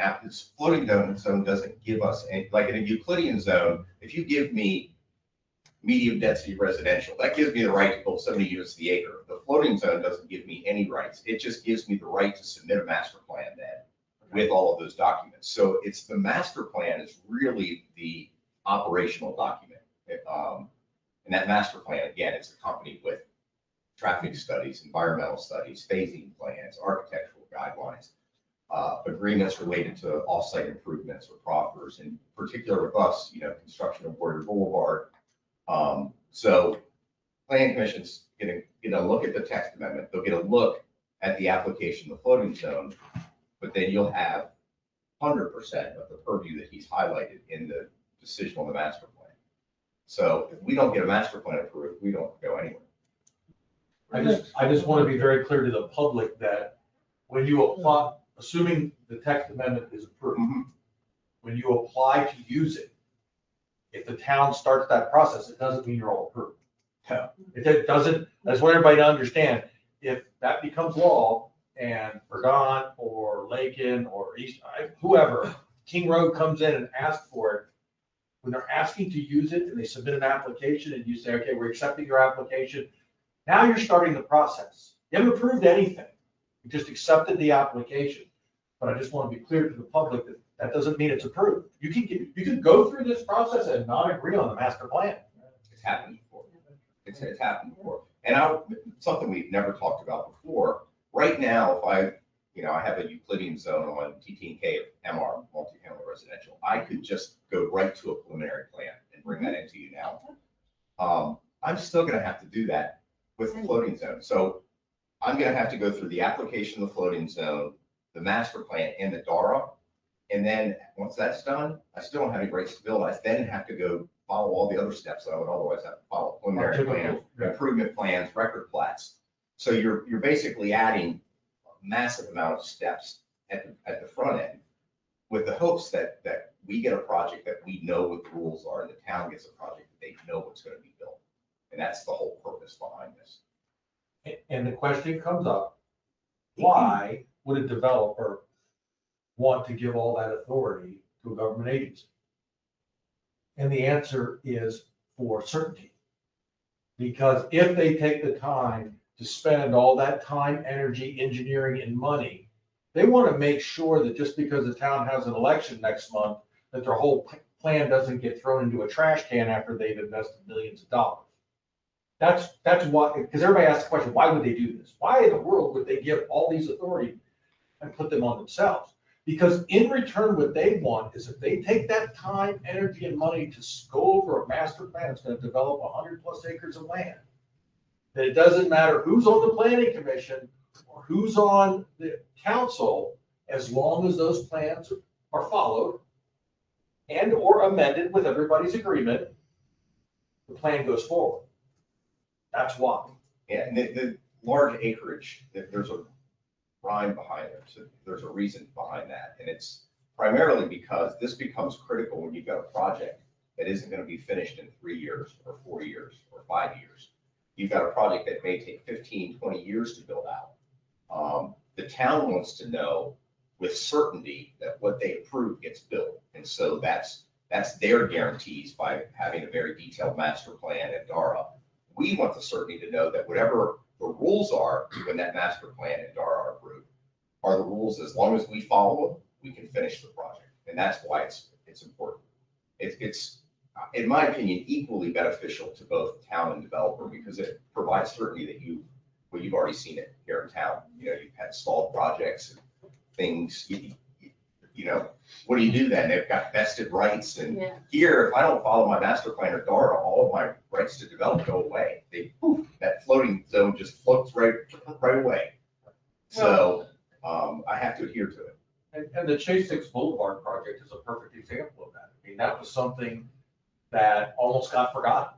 doesn't give us any, like in a Euclidean zone, if you give me medium density residential, that gives me the right to build 70 units to the acre. The floating zone doesn't give me any rights. It just gives me the right to submit a master plan then with all of those documents. So it's the master plan is really the operational document. And that master plan, again, is accompanied with traffic studies, environmental studies, phasing plans, architectural guidelines, agreements related to off-site improvements or proffers, in particular with us, you know, construction of Warrior Boulevard. So planning commission's gonna get a look at the text amendment. They'll get a look at the application of the floating zone, but then you'll have 100% of the purview that he's highlighted in the decision on the master plan. So if we don't get a master plan approved, we don't go anywhere. I just want to be very clear to the public that when you apply, assuming the text amendment is approved, when you apply to use it, if the town starts that process, it doesn't mean you're all approved. No. It doesn't, I just want everybody to understand, if that becomes law and Verdant or Lakin or East, whoever, King Road comes in and asks for it, when they're asking to use it and they submit an application and you say, okay, we're accepting your application, now you're starting the process. You haven't approved anything. You just accepted the application. But I just want to be clear to the public that that doesn't mean it's approved. You can go through this process and not agree on the master plan. It's happened before. It's happened before. And something we've never talked about before, right now, if I have a Euclidean zone on TT&K of MR, multifamily residential, I could just go right to a preliminary plan and bring that into you now. I'm still gonna have to do that with the floating zone. So I'm gonna have to go through the application of the floating zone, the master plan, and the DARA. And then once that's done, I still don't have any rights to build. I then have to go follow all the other steps that I would otherwise have to follow: preliminary plan, improvement plans, record plats. So you're basically adding a massive amount of steps at the front end, with the hopes that we get a project that we know what the rules are, and the town gets a project that they know what's going to be built. And that's the whole purpose behind this. And the question comes up, why would a developer want to give all that authority to a government agency? And the answer is for certainty. Because if they take the time to spend all that time, energy, engineering, and money, they want to make sure that just because the town has an election next month, that their whole plan doesn't get thrown into a trash can after they've invested millions of dollars. That's why, because everybody asks the question, why would they do this? Why in the world would they give all these authority and put them on themselves? Because in return, what they want is if they take that time, energy, and money to go over a master plan, it's gonna develop 100+ acres of land. That it doesn't matter who's on the planning commission or who's on the council, as long as those plans are followed and or amended with everybody's agreement, the plan goes forward. That's why. Yeah, and the large acreage, there's a rhyme behind it, so there's a reason behind that. And it's primarily because this becomes critical when you've got a project that isn't gonna be finished in 3 years or 4 years or 5 years. You've got a project that may take 15, 20 years to build out. The town wants to know with certainty that what they approve gets built. And so that's their guarantees by having a very detailed master plan at DARA. We want the certainty to know that whatever the rules are when that master plan and DARA are approved are the rules. As long as we follow them, we can finish the project. And that's why it's important. It's, in my opinion, equally beneficial to both town and developer because it provides certainty that you've already seen it here in town. You know, you've had stalled projects and things, you know, what do you do then? They've got vested rights. And Yeah. here, if I don't follow my master plan or DARA, all of my rights to develop go away. That floating zone just floats right away. So I have to adhere to it. And the Chase 6 Boulevard project is a perfect example of that. I mean, that was something that almost got forgotten.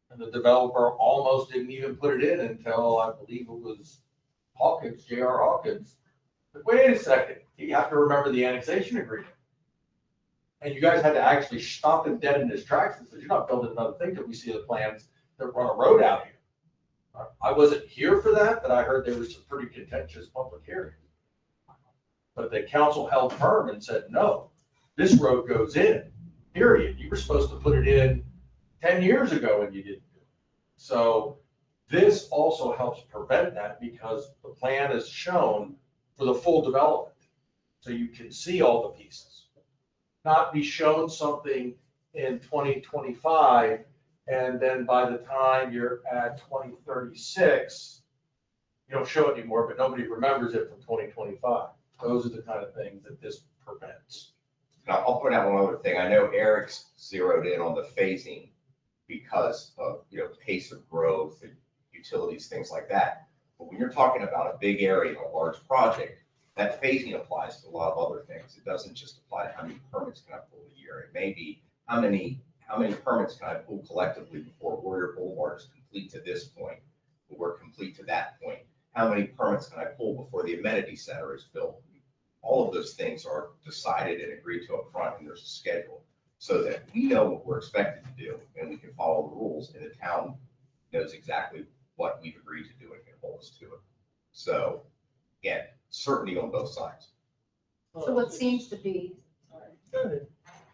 And the developer almost didn't even put it in until I believe it was Hawkins, J.R. Hawkins. But wait a second, you have to remember the annexation agreement. And you guys had to actually stop him dead in his tracks and said, you're not building another thing till we see the plans that run a road out here. I wasn't here for that, but I heard there was some pretty contentious public hearings. But the council held firm and said, no, this road goes in, period. You were supposed to put it in 10 years ago and you didn't do it. So this also helps prevent that because the plan is shown for the full development. So you can see all the pieces. Not be shown something in 2025 and then by the time you're at 2036, you don't show it anymore, but nobody remembers it from 2025. Those are the kind of things that this prevents. Now, I'll point out one other thing. I know Eric's zeroed in on the phasing because of, you know, pace of growth and utilities, things like that. But when you're talking about a big area, a large project, that phasing applies to a lot of other things. It doesn't just apply to how many permits can I pull a year. It may be how many permits can I pull collectively before Warrior Boulevard is complete to this point, but we're complete to that point. How many permits can I pull before the amenity center is built? All of those things are decided and agreed to up front, and there's a schedule so that we know what we're expected to do and we can follow the rules, and the town knows exactly what we've agreed to do and can hold us to it. So again, certainty on both sides. So what seems to be, Go ahead.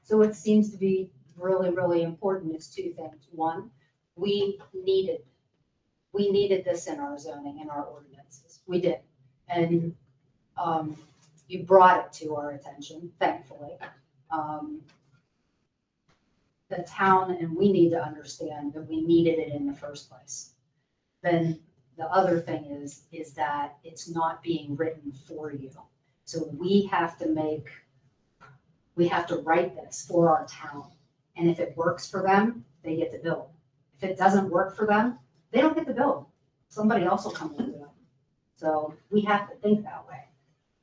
so what seems to be really, really important is two things. One, we needed this in our zoning and our ordinances. We did. And you brought it to our attention, thankfully. The town, and we need to understand that we needed it in the first place. Then the other thing is that it's not being written for you. So we have to write this for our town. And if it works for them, they get the bill. If it doesn't work for them, they don't get the bill. Somebody else will come and do it. So we have to think that way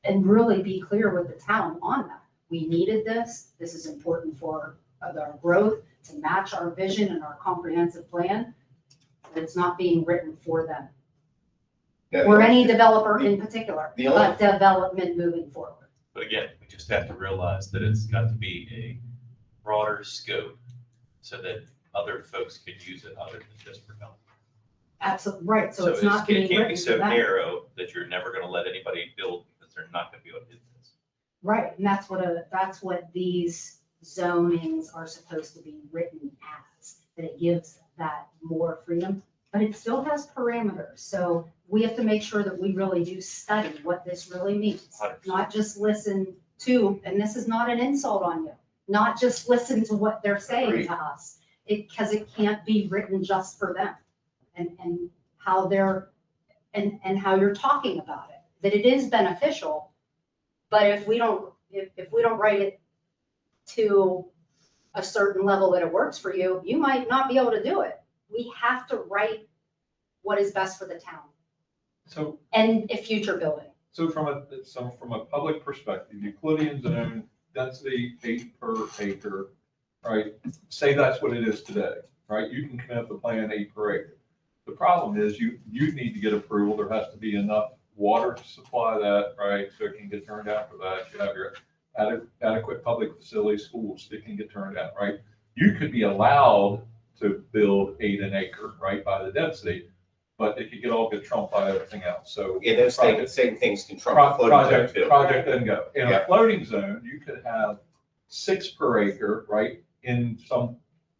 and really be clear with the town on that. We needed this. This is important for our growth to match our vision and our comprehensive plan. But it's not being written for them or any developer in particular, but development moving forward. But again, we just have to realize that it's got to be a broader scope so that other folks could use it other than just development. Absolutely, right, so it's not being It can't be written so for them. narrow that you're never gonna let anybody build because they're not gonna be able to do this. Right, and that's what these zonings are supposed to be written as, that it gives that more freedom, but it still has parameters. So we have to make sure that we really do study what this really means, 100%. not just listen to, and this is not an insult on you, not just listen to what they're saying Agreed. to us. Because it can't be written just for them and how they're, and how you're talking about it, that it is beneficial. But if if we don't write it to a certain level that it works for you, you might not be able to do it. We have to write what is best for the town So, and a future building. so from a public perspective, Euclidean zone, density 8 per acre, right? Say that's what it is today, right? You can come up with a plan 8 per acre. The problem is you need to get approval. There has to be enough water to supply that, right? So it can get turned out for that. You have your adequate public facilities, schools that can get turned out, right? You could be allowed to build 8 an acre, right, by the density, but it could get trumped by everything else. So Yeah, those same things can trump the floating zone too. project doesn't go. In a Yeah. floating zone, you could have 6 per acre, right,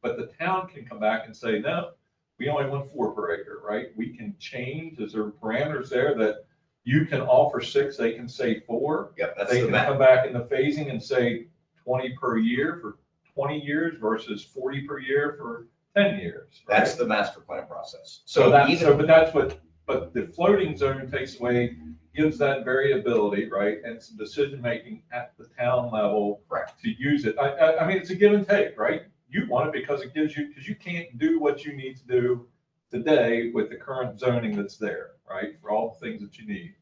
but the town can come back and say, no, we only want 4 per acre, right? We can change, is there parameters there that you can offer 6, they can say 4? Yep, that's They the can map. come back in the phasing and say 20 per year for 20 years versus 40 per year for 10 years. right? That's the master plan process. So that's, even- but the floating zone takes away, gives that variability, right? And some decision-making at the town level. Correct. To use it. I mean, it's a give and take, right? You want it because it gives you, because you can't do what you need to do today with the current zoning that's there, right? For all the things that you need.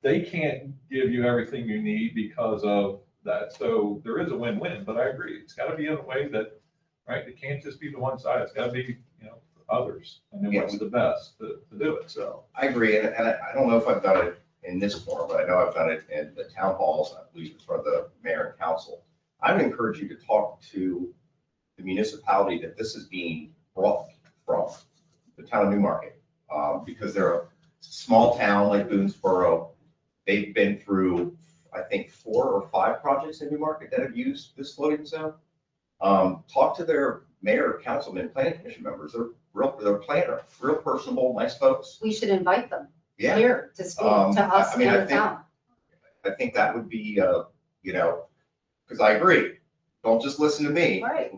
They can't give you everything you need because of that. So there is a win-win, but I agree. It's got to be in a way that, right? It can't just be the one side. It's got to be, for others. And then what's the best to do it, so. I agree, and I don't know if I've done it in this form, but I know I've done it in the town halls, I believe in front of the mayor and council. I would encourage you to talk to the municipality that this is being brought from, the town of Newmarket, because they're a small town like Boonesboro. They've been through, I think, 4 or 5 projects in Newmarket that have used this floating zone. Talk to their mayor, councilman, planning commission members. They're planner, real personable, nice folks. We should invite them Yeah. here to speak to us I mean, and I the think- town. I think that would be, because I agree. Don't just listen to me. Right.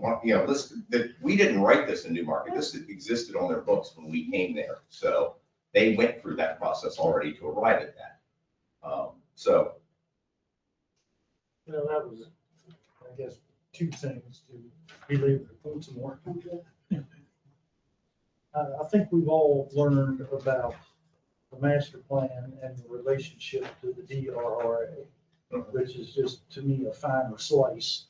Listen, that we didn't write this in Newmarket. This existed on their books when we came there. So they went through that process already to arrive at that. So That was, I guess, 2 things to belabor the point some more. I think we've all learned about the master plan and the relationship to the DRRA, which is just, to me, a finer slice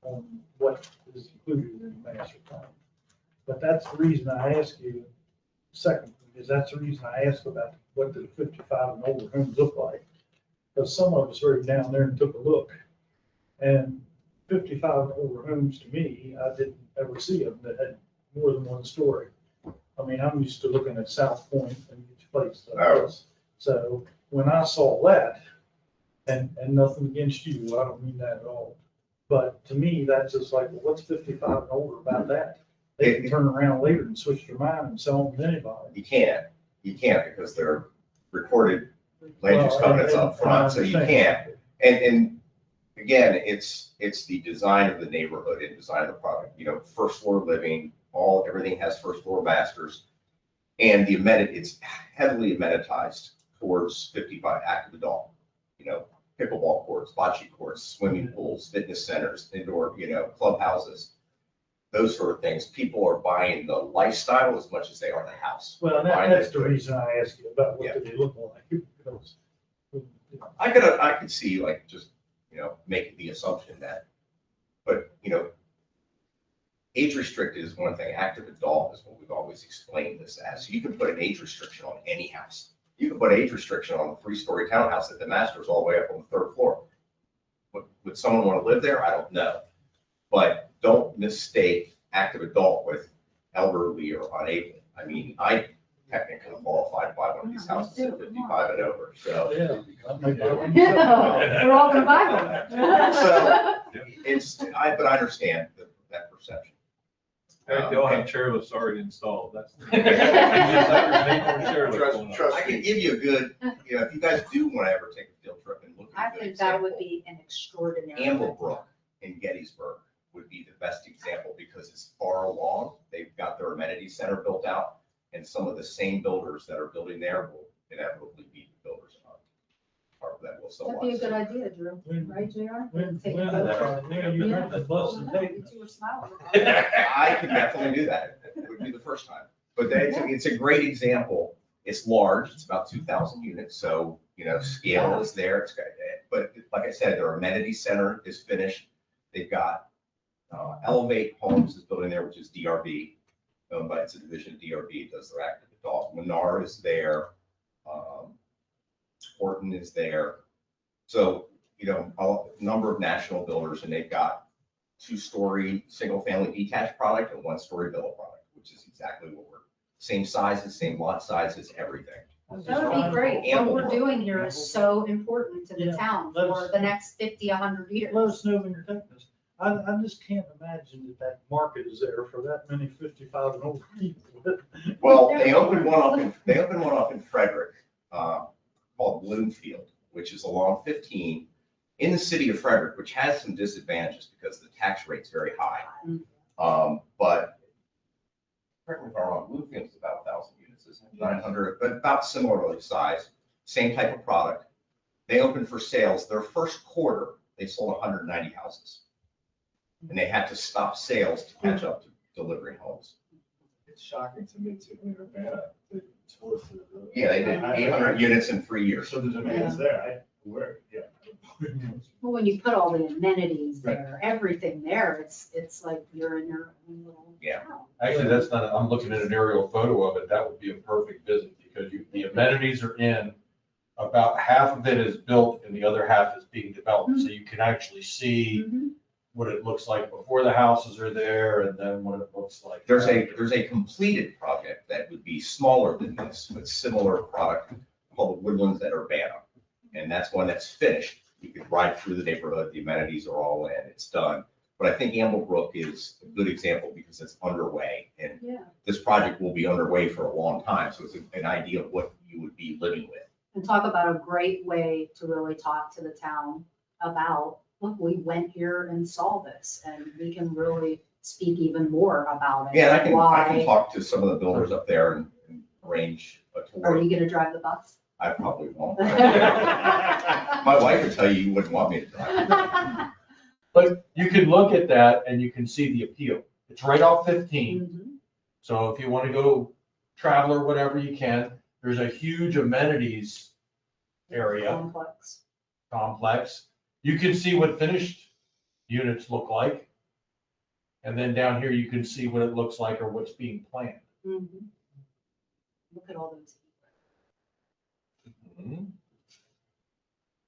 on what is included in the master plan. But that's the reason I ask you, second, is that's the reason I asked about what the 55 and older homes look like. Because some of us were down there and took a look. And 55 and older homes, to me, I didn't ever see them that had more than 1 story. I mean, I'm used to looking at South Point and each place like this. So when I saw that, and nothing against you, I don't mean that at all. But to me, that's just like, well, what's 55 and older about that? They can turn around later and switch their mind and sell them to anybody. you can't because they're recorded land use covenants up front, so you can't. And again, it's the design of the neighborhood and design of the product, first floor living, everything has first floor masters. And it's heavily amenitized towards 55 active adult, pickleball courts, bocce courts, swimming pools, fitness centers, indoor, clubhouses, those sort of things. People are buying the lifestyle as much as they are the house. Well, that's the reason I asked you about what do they look like. Because, I could see like just, making the assumption that, but, age restricted is one thing, active adult is what we've always explained this as. So you can put an age restriction on any house. You can put age restriction on a 3-story townhouse that the master's all the way up on the 3rd floor. Would someone want to live there? I don't know. But don't mistake active adult with elderly or unable. I mean, I technically qualified to buy one of these houses at 55 and over, so. yeah. We're all gonna buy them. So but I understand that perception. They'll have chairlifts already installed. That's. I can give you a good, if you guys do want to ever take a field trip and look I at a good think that would example, be an extraordinary. Amblebrook in Gettysburg would be the best example because it's far along. They've got their amenity center built out, and some of the same builders that are building there will inevitably be the builders department that will sell That'd be a lots. good idea, Drew, right, JR? When Take when a you photo. rent the bus and take You two were smiling. I could definitely do that. It would be the first time. But it's a great example. It's large, it's about 2,000 units, so, scale is there. It's got, but like I said, their amenity center is finished. They've got Elevate Homes is building there, which is DRB, owned by, it's a division of DRB, it does their active adult. Menard is there. Horton is there. So, a number of national builders, and they've got 2-story, single-family detached product and 1-story villa product, which is exactly what we're, same sizes, same lot sizes, everything. That would be great. What we're doing here is so important to the Yeah, town let for us- the next 50, 100 years. Let us know when you're taking this. I just can't imagine that market is there for that many 55 and over people. Well, they opened one up in Frederick, called Bloomfield, which is along 15 in the city of Frederick, which has some disadvantages because the tax rate's very high. But correct me if I'm wrong, Bloomfield's about 1,000 units, isn't it? 900, but about similar size, same type of product. They opened for sales. Their first quarter, they sold 190 houses. And they had to stop sales to catch up to delivering homes. It's shocking to me too, in Urbana, the tours. Yeah, they did 800 units in 3 years. So the demand's there, yeah. Well, when you put all the amenities there, everything there, it's like you're in your own little Yeah. town. Actually, that's not, I'm looking at an aerial photo of it, that would be a perfect visit, because the amenities are in, about half of it is built and the other half is being developed, so you can actually see Mhm. what it looks like before the houses are there, and then what it looks like. There's after. a completed project that would be smaller than this, but similar product called the Woodlands at Urbana. And that's one that's finished. You could ride through the neighborhood, the amenities are all in, it's done. But I think Amblebrook is a good example because it's underway, and Yeah, this project will be underway for a long time, so it's an idea of what you would be living with. and talk about a great way to really talk to the town about, look, we went here and saw this, and we can really speak even more about it. Yeah, and I can Why, talk to some of the builders up there and arrange a are tour. you gonna drive the bus? I probably won't. My wife would tell you wouldn't want me to drive. But you can look at that and you can see the appeal. It's right off 15. Mhm. So if you want to go travel or whatever, you can. There's a huge amenities area, complex. You can see what finished units look like. And then down here, you can see what it looks like or what's being planned. Mhm. Look at all those.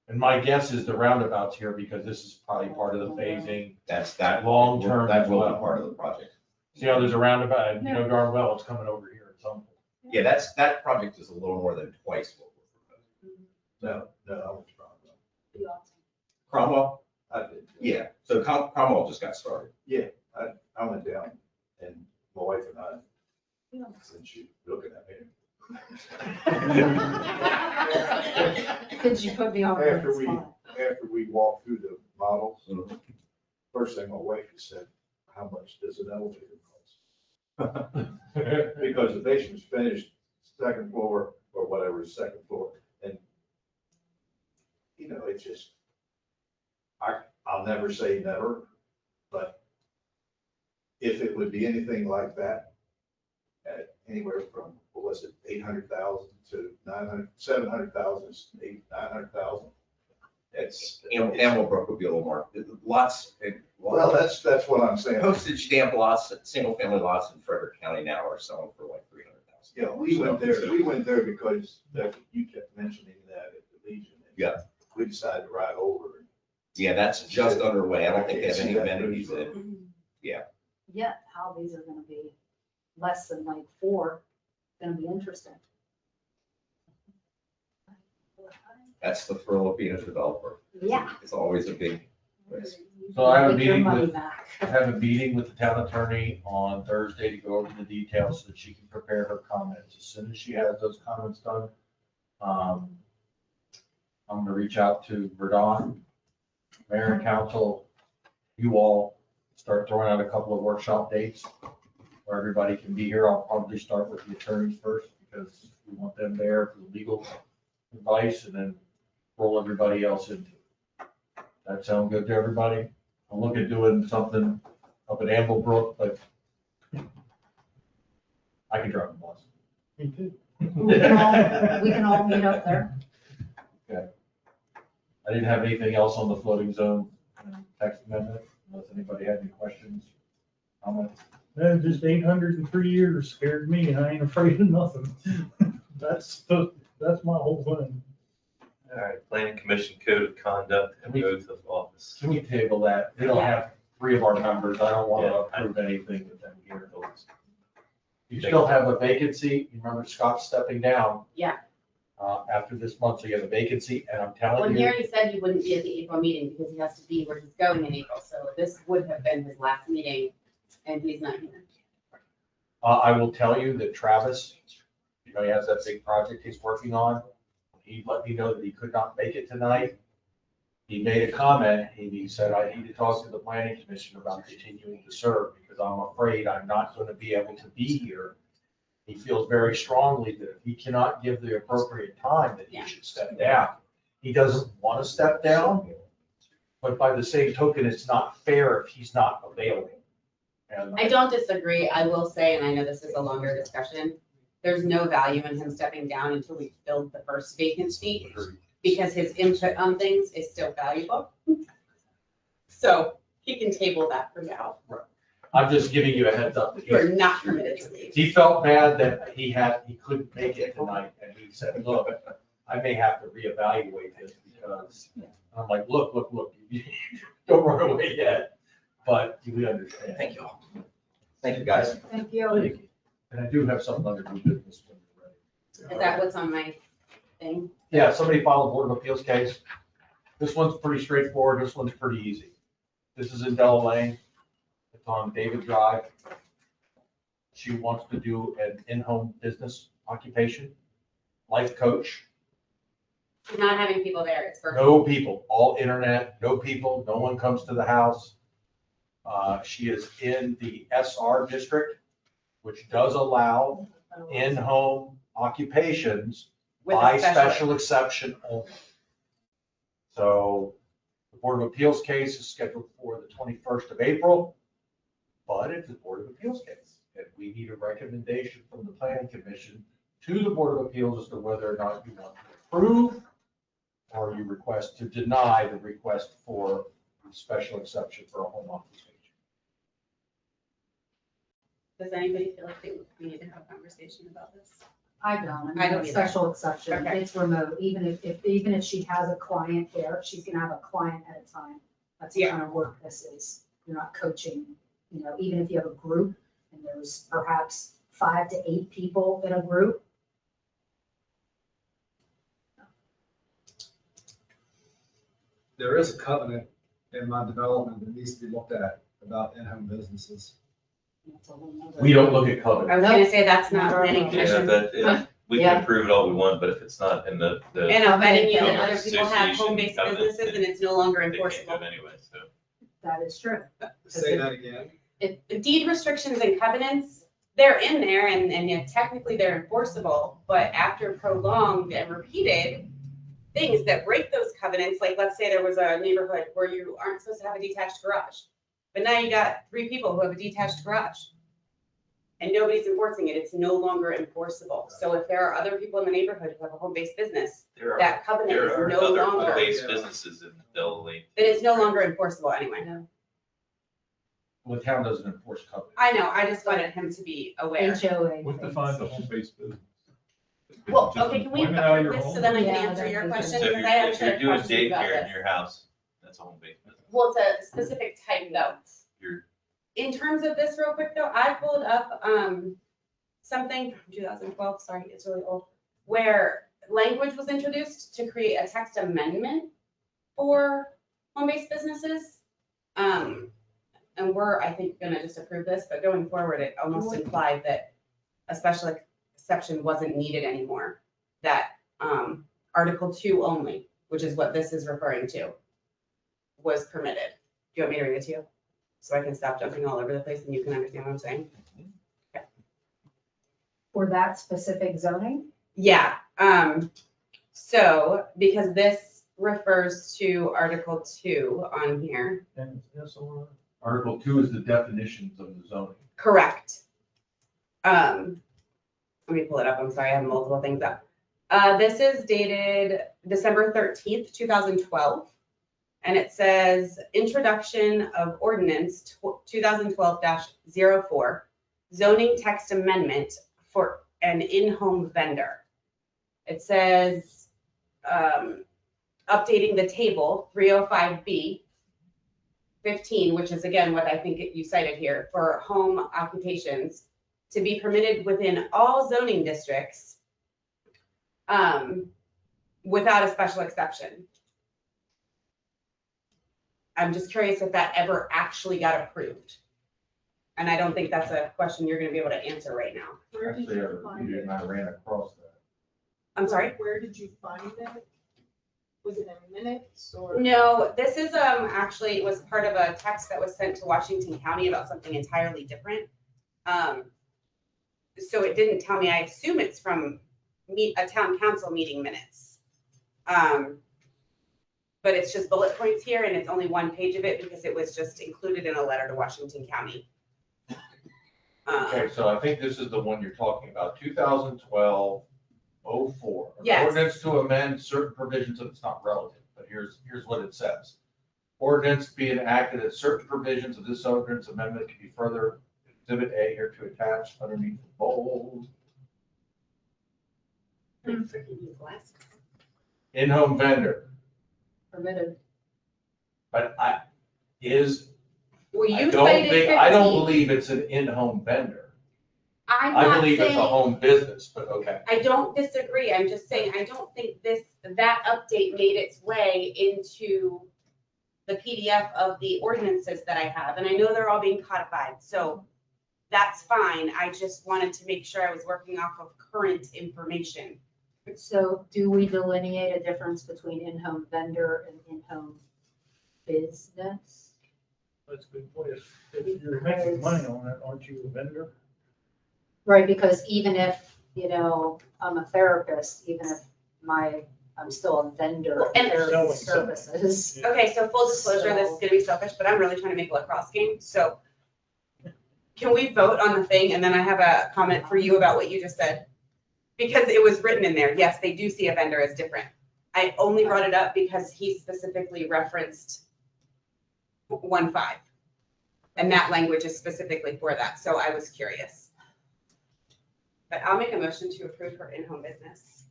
And my guess is the roundabouts here, because this is probably part of the phasing. That Long-term That as will well. be part of the project. See how there's a roundabout, and you know darn well it's coming over here at some point. Yeah, that project is a little more than twice what we're proposing. No, I was wrong. Pretty awesome. Cromwell? I did. Yeah, so Cromwell just got started. I went down and my wife and I, Yeah. since she looking at me. Could you put me on the After we, spot? after we walked through the models, Mhm. first thing my wife said, how much does an elevator cost? Because the basement's finished, second floor or whatever, second floor, and it's just, I'll never say never, but if it would be anything like that, at anywhere from, what was it, 800,000 to 700,000, 900,000. Amblebrook would be a little more, lots. Well, that's what I'm saying. Postage stamp lots, single family lots in Frederick County now are selling for like 300,000. Yeah, we went there because you kept mentioning that at the Legion. and Yeah. We decided to ride over. Yeah, that's just underway. I don't think they have any amenities in. Yeah, how these are gonna be less than like 4, gonna be interesting. That's the thrill of being a developer. Yeah. It's always a big risk. So I have a Make your meeting money with, back. I have a meeting with the town attorney on Thursday to go over the details so that she can prepare her comments. As soon as she has those comments done, I'm gonna reach out to Verdon, mayor and council, you all, start throwing out a couple of workshop dates where everybody can be here. I'll probably start with the attorneys first because we want them there for the legal advice, and then roll everybody else into. That sound good to everybody? I'll look at doing something up at Amblebrook, but I can drive a bus. Me too. We can all meet up there. I didn't have anything else on the floating zone text amendment, unless anybody had any questions, comments. No, just 803 years scared me, and I ain't afraid of nothing. That's my whole thing. All right, planning commission code of conduct and oath of office. Can we table that? They don't have three of our members. I don't want to approve anything with them here. You still have a vacancy. You remember Scott stepping down? Yeah. After this month, so you have a vacancy, and I'm Well, telling he you, already said he wouldn't be at the April meeting because he has to be where he's going in April, so this would have been his last meeting, and he's not here. I will tell you that Travis, he has that big project he's working on. He let me know that he could not make it tonight. He made a comment, and he said, I need to talk to the planning commission about continuing to serve, because I'm afraid I'm not going to be able to be here. He feels very strongly that if he cannot give the appropriate time, that he should step down. He doesn't want to step down, but by the same token, it's not fair if he's not available. And I don't disagree, I will say, and I know this is a longer discussion, there's no value in him stepping down until we filled the first vacancy, because his input on things is still valuable. So he can table that for now. I'm just giving you a heads up. that You are not permitted to leave. He felt bad that he couldn't make it tonight, and he said, look, I may have to reevaluate this, because, I'm like, look, don't run away yet, but we understand. Thank you all. Thank you, guys. Thank you. And I do have something under new business. when you're ready. Is that what's on my thing? Yeah, somebody filed a Board of Appeals case. This one's pretty straightforward, this one's pretty easy. This is in Della Lane. It's on David Drive. She wants to do an in-home business occupation, life coach. Not having people there, it's virtual. No people, all internet, no people, no one comes to the house. She is in the SR district, which does allow in-home occupations With a by special exception only. So the Board of Appeals case is scheduled for the 21st of April, but it's a Board of Appeals case. And we need a recommendation from the Planning Commission to the Board of Appeals as to whether or not you want to approve or you request to deny the request for special exception for a home occupation. Does anybody feel like we need to have a conversation about this? I don't. I don't It's either. special exception. Okay. It's remote. Even if she has a client there, she's gonna have a client at a time. That's the Yeah. kind of work this is. You're not coaching, even if you have a group and there's perhaps 5 to 8 people in a group. There is a covenant in my development that needs to be looked at about in-home businesses. That's a whole nother- We don't look at I covenants. was gonna say that's not planning Yeah, commission. we can approve it all we want, but if it's not in the. And I'm betting you that Builders other people have Association home-based covenants, businesses and it's no longer They can't do enforceable. it anyway, so. That is true. Say that again. The deed restrictions and covenants, they're in there and yet technically they're enforceable, but after prolonged and repeated things that break those covenants, like let's say there was a neighborhood where you aren't supposed to have a detached garage, but now you got 3 people who have a detached garage and nobody's enforcing it, it's no longer enforceable. So if there are other people in the neighborhood who have a home-based business, There that covenant is are no other longer, then home-based businesses in Della Lane. it's no longer enforceable anyway. The town doesn't enforce covenants. I know, I just wanted him to be aware. HOA. What defines a home-based business? Well, Just okay, can we employment out of approve your this so home? then I can Yeah, answer your that makes question? So Because I actually if you're have doing questions about daycare in this. your house, that's a home-based business. Well, it's a specific type though. You're- In terms of this real quick though, I pulled up, something from 2012, sorry, it's really old, where language was introduced to create a text amendment for home-based businesses. And we're, I think, gonna just approve this, but going forward, it almost implied that a special exception wasn't needed anymore. That, Article 2 only, which is what this is referring to, was permitted. Do you want me to read it to you? So I can stop jumping all over the place and you can understand what I'm saying? For that specific zoning? Yeah, so, because this refers to Article 2 on here. And SOR. Article 2 is the definitions of the zoning. Correct. Let me pull it up. I'm sorry, I have multiple things up. This is dated December 13th, 2012. And it says Introduction of Ordinance 2012-04, zoning text amendment for an in-home vendor. It says updating the table 305B 15, which is again what I think you cited here, for home occupations to be permitted within all zoning districts without a special exception. I'm just curious if that ever actually got approved. And I don't think that's a question you're gonna be able to answer right now. Where did Actually, you find you it? and I ran across that. I'm sorry? Where did you find it? Was it in minutes or? No, this is actually, it was part of a text that was sent to Washington County about something entirely different. So it didn't tell me. I assume it's from a town council meeting minutes. But it's just bullet points here, and it's only one page of it because it was just included in a letter to Washington County. Okay, so I think this is the one you're talking about, 2012-04. Yes. Ordinance to amend certain provisions, and it's not relative, but here's what it says. Ordinance being enacted that certain provisions of this ordinance amendment can be further, Exhibit A here to attach underneath the bold. In-home vendor, Permitted. but Well, I you don't cited think, I don't 15. believe it's an in-home vendor. I'm I not believe it's a saying, home business, but okay. I don't disagree. I'm just saying, I don't think that update made its way into the PDF of the ordinances that I have. And I know they're all being codified, so that's fine. I just wanted to make sure I was working off of current information. So do we delineate a difference between in-home vendor and in-home business? That's a good point. If you're making money on it, aren't you a vendor? Right, because even if, I'm a therapist, even if I'm still a vendor of And- therapy Selling services. Okay, so full disclosure, this is gonna be selfish, but I'm really trying to make a lacrosse game, so can we vote on the thing, and then I have a comment for you about what you just said? Because it was written in there, yes, they do see a vendor as different. I only brought it up because he specifically referenced 1.5. And that language is specifically for that, so I was curious. But I'll make a motion to approve her in-home business.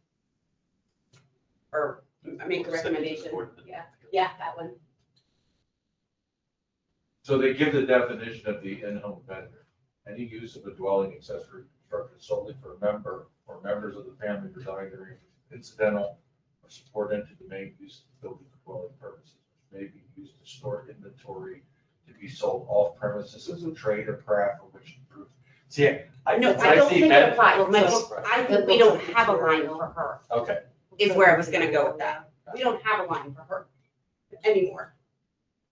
Or make a recommendation, yeah, that one. So they give the definition of the in-home vendor. Any use of a dwelling accessory constructed solely for a member or members of the family residing therein, incidental or support into the main use of the building for dwelling purposes, which may be used to store inventory to be sold off premises as a trade or craft for which improved. See, I No, I I don't see think that- it applies. Right. I think we don't have a line for her, Okay, is where I was gonna go with that. We don't have a line for her anymore.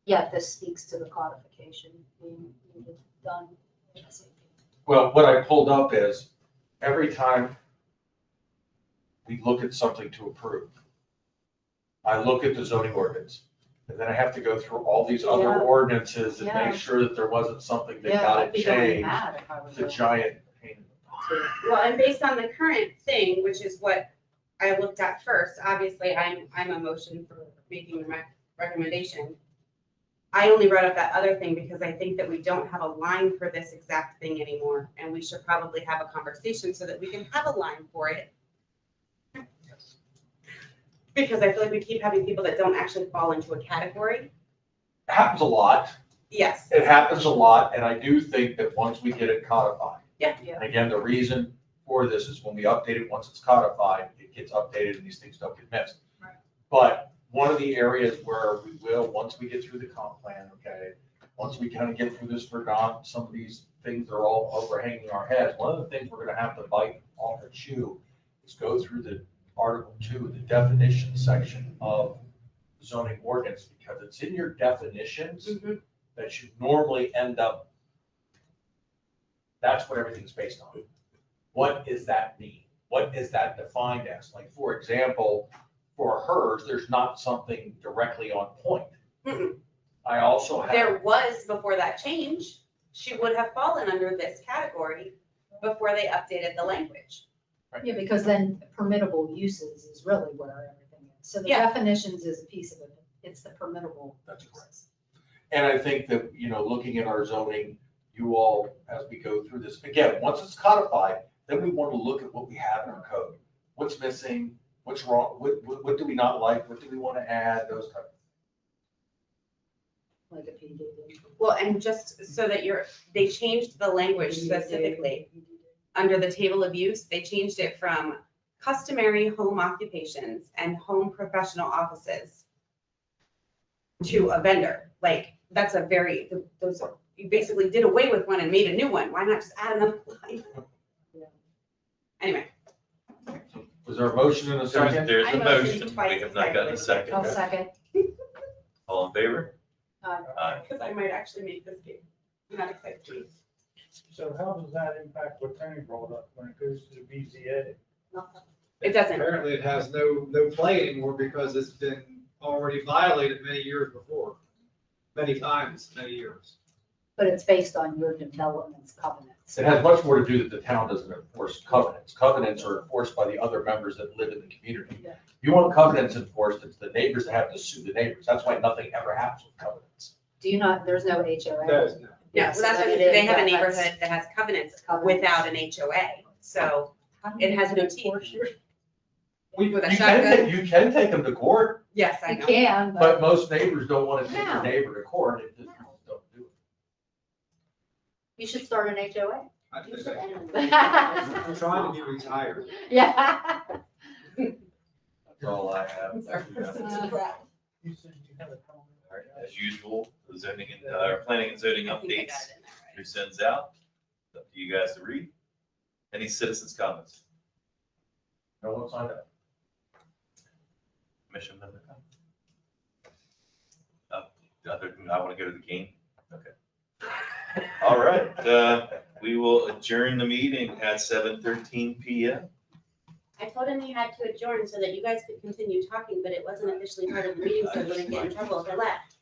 Yeah, this speaks to the codification being done. well, what I pulled up is every time we look at something to approve, I look at the zoning ordinance, and then I have to go through all these other Yeah. ordinances and Yeah. make sure that there wasn't something that Yeah, got I'd it be going changed. mad if I was It's a a- giant pain in the butt. Well, and based on the current thing, which is what I looked at first, obviously, I'm a motion for making the recommendation. I only brought up that other thing because I think that we don't have a line for this exact thing anymore, and we should probably have a conversation so that we can have a line for it. Because I feel like we keep having people that don't actually fall into a category. It happens a lot. Yes, It happens a lot, and I do think that once we get it codified. Yeah. And again, the reason for this is when we update it, once it's codified, it gets updated and these things don't get missed. Right. But one of the areas where we will, once we get through the comp plan, okay, once we kind of get through this Verdant, some of these things are all overhanging our heads. One of the things we're gonna have to bite off or chew is go through the Article 2, the definition section of zoning ordinance, because it's in your definitions Mhm. that should normally end up, that's what everything's based on. What does that mean? What is that defined as? Like, for example, for hers, there's not something directly on point. Mm-mm. I also have. There was, before that change, she would have fallen under this category before they updated the language. Yeah, because then permittable uses is really where everything is. So the Yeah. definitions is a piece of it. It's the permittable. That's correct. And I think that, looking at our zoning, you all, as we go through this, again, once it's codified, then we want to look at what we have in our code. What's missing, what's wrong, what do we not like, what do we want to add, those type of Like a PDD. Well, and just so that they changed the language specifically. Under the table of use, they changed it from customary home occupations and home professional offices to a vendor. Like, that's a very, you basically did away with one and made a new one. Why not just add another line? Anyway. Was there a motion in a second? There's I a motioned motion. twice, We have not gotten a second. I'll second. All in favor? Uh, Aye. Because I might actually make this game. I'm not excited to. So how does that impact what Tony brought up when it goes to the BZA? It doesn't. Apparently it has no play anymore because it's been already violated many years before, many times, many years. But it's based on your development's covenants. It has much more to do that the town doesn't enforce covenants. Covenants are enforced by the other members that live in the community. Yeah. You want covenants enforced, it's the neighbors that have to sue the neighbors. That's why nothing ever happens with covenants. Do you not, there's no HOA? No. Yeah, so well, that's then what it is, they have a yeah, that's- neighborhood that has covenants Covenants. without an HOA. So it has no teeth. With a You shotgun? you can take them to court, Yes, I You know. can, but but most neighbors don't want to take their No. neighbor to court. It just don't do it. you should start an HOA. I'm Yeah. trying to be retired. That's all I have. You said you had a comment. All right, as usual, the zoning and, planning and zoning I think I updates, got it in there, who sends out? It's up to you guys to read. Any citizens' comments? No one signed up. Commission member comment? I want to go to the game. Okay. All right, we will adjourn the meeting at 7:13 PM. I told him he had to adjourn so that you guys could continue talking, but it wasn't officially part of the meeting, so I wouldn't get in trouble if I left.